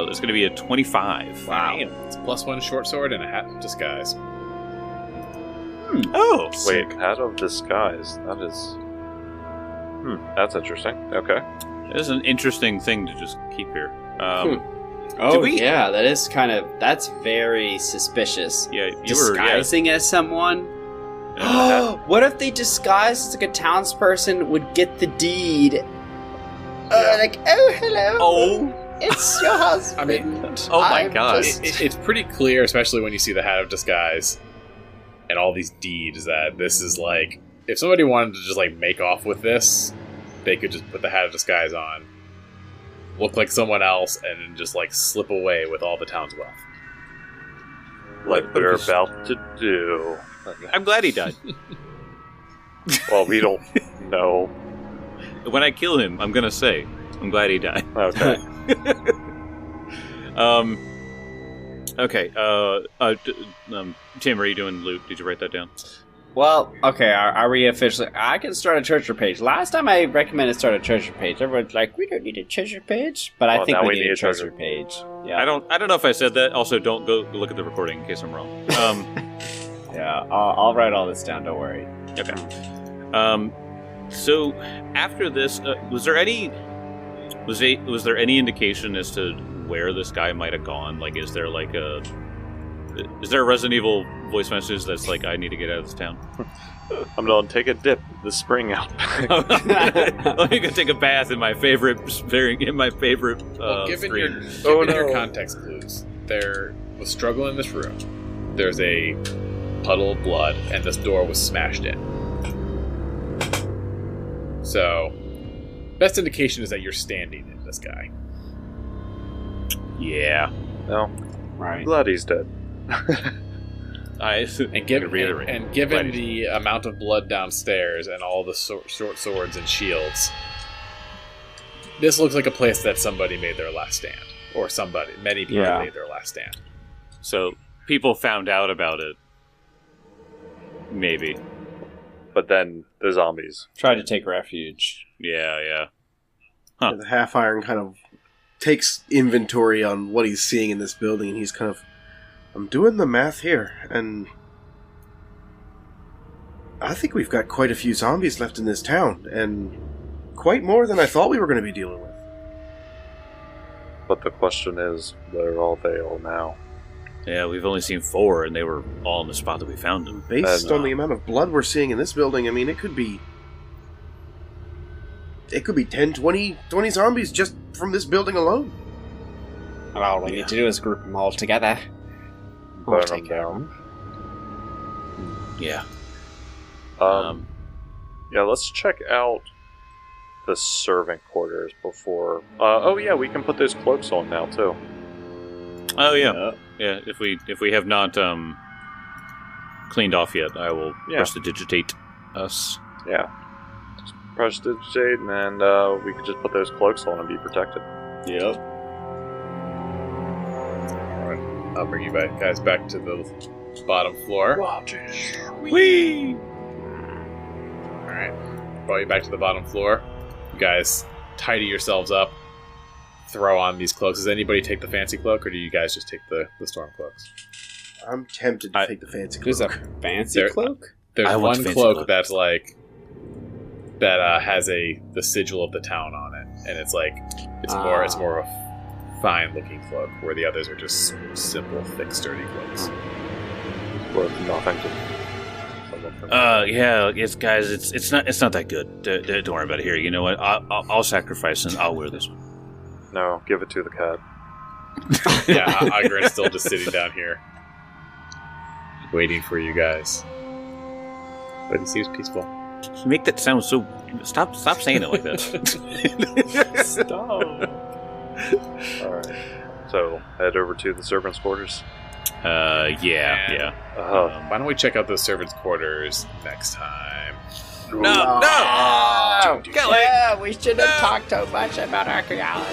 It's gonna be a 25. Wow. It's +1 short sword and a hat of disguise. Oh, Wait, Hat of Disguise. That is. That's interesting. Okay. it is an interesting thing to just keep here. Oh, yeah, that's very suspicious. Yeah, you Disguising as someone? What if they disguised as like a townsperson would get the deed? Like, oh, hello. Oh. It's your husband. I mean, Oh my god. It's pretty clear, especially when you see the hat of disguise and all these deeds, that this is like, if somebody wanted to just like make off with this, they could just put the hat of disguise on, look like someone else, and then just like slip away with all the town's wealth. Like we're about to do. I'm glad he died. Well, we don't know. When I kill him, I'm gonna say, I'm glad he died. Okay. Okay. Tim, are you doing loot? Did you write that down? Well, okay, are we officially... I can start a treasure page. Last time I recommended start a treasure page, everyone's like, we don't need a treasure page. But I think now we need a treasure page. Yeah. I don't know if I said that. Also, don't go look at the recording in case I'm wrong. Yeah, I'll write all this down, don't worry. Okay. So after this, was there any indication as to where this guy might have gone? Like, is there a Resident Evil voice message that's like, I need to get out of this town? I'm gonna take a dip in the spring out back. Let me go take a bath in my favorite stream. Given your context clues, there was struggle in this room. There's a puddle of blood, and this door was smashed in. So, best indication is that you're standing in this guy. Yeah. No, Right. I'm glad he's dead. And given the amount of blood downstairs and all the short swords and shields, this looks like a place that somebody made their last stand. Or many people made their last stand. So, people found out about it. Maybe. But then the zombies. Try to take refuge. Yeah. And the half iron kind of takes inventory on what he's seeing in this building, and he's kind of, I'm doing the math here, and I think we've got quite a few zombies left in this town, and quite more than I thought we were going to be dealing with. But the question is, where are they all now? Yeah, we've only seen 4, and they were all in the spot that we found them. Based on the amount of blood we're seeing in this building, I mean, it could be 10, 20 zombies just from this building alone. And all we need to do is group them all together. Burn I'll them take care of down. them. Yeah. Yeah, let's check out the servant quarters before... we can put those cloaks on now, too. Oh, yeah. Yeah, if we have not cleaned off yet, I will prestidigitate us. Yeah. Just prestidigitate, and we could just put those cloaks on and be protected. Yep. Alright, I'll bring you guys back to the bottom floor. Whee! Alright, brought you back to the bottom floor. You guys tidy yourselves up, throw on these cloaks. Does anybody take the fancy cloak, or do you guys just take the storm cloaks? I'm tempted to take the fancy cloak. There's a fancy cloak? There's want one fancy cloak cloak. that's like that has the sigil of the town on it, and it's like it's more of a fine looking cloak, where the others are just simple, thick, sturdy cloaks. Worth nothing to... Yes, guys, it's not that good. Don't worry about it. Here, you know what? I'll sacrifice and I'll wear this one. No, give it to the cat. Yeah, Ogren's still just sitting down here, waiting for you guys. But he seems peaceful. You make that sound so... Stop saying it like that. Stop. Alright. So, head over to the servants' quarters. Yeah. Why don't we check out those servants' quarters next time? No! Kelly! Yeah, we shouldn't have talked so much about archaeology.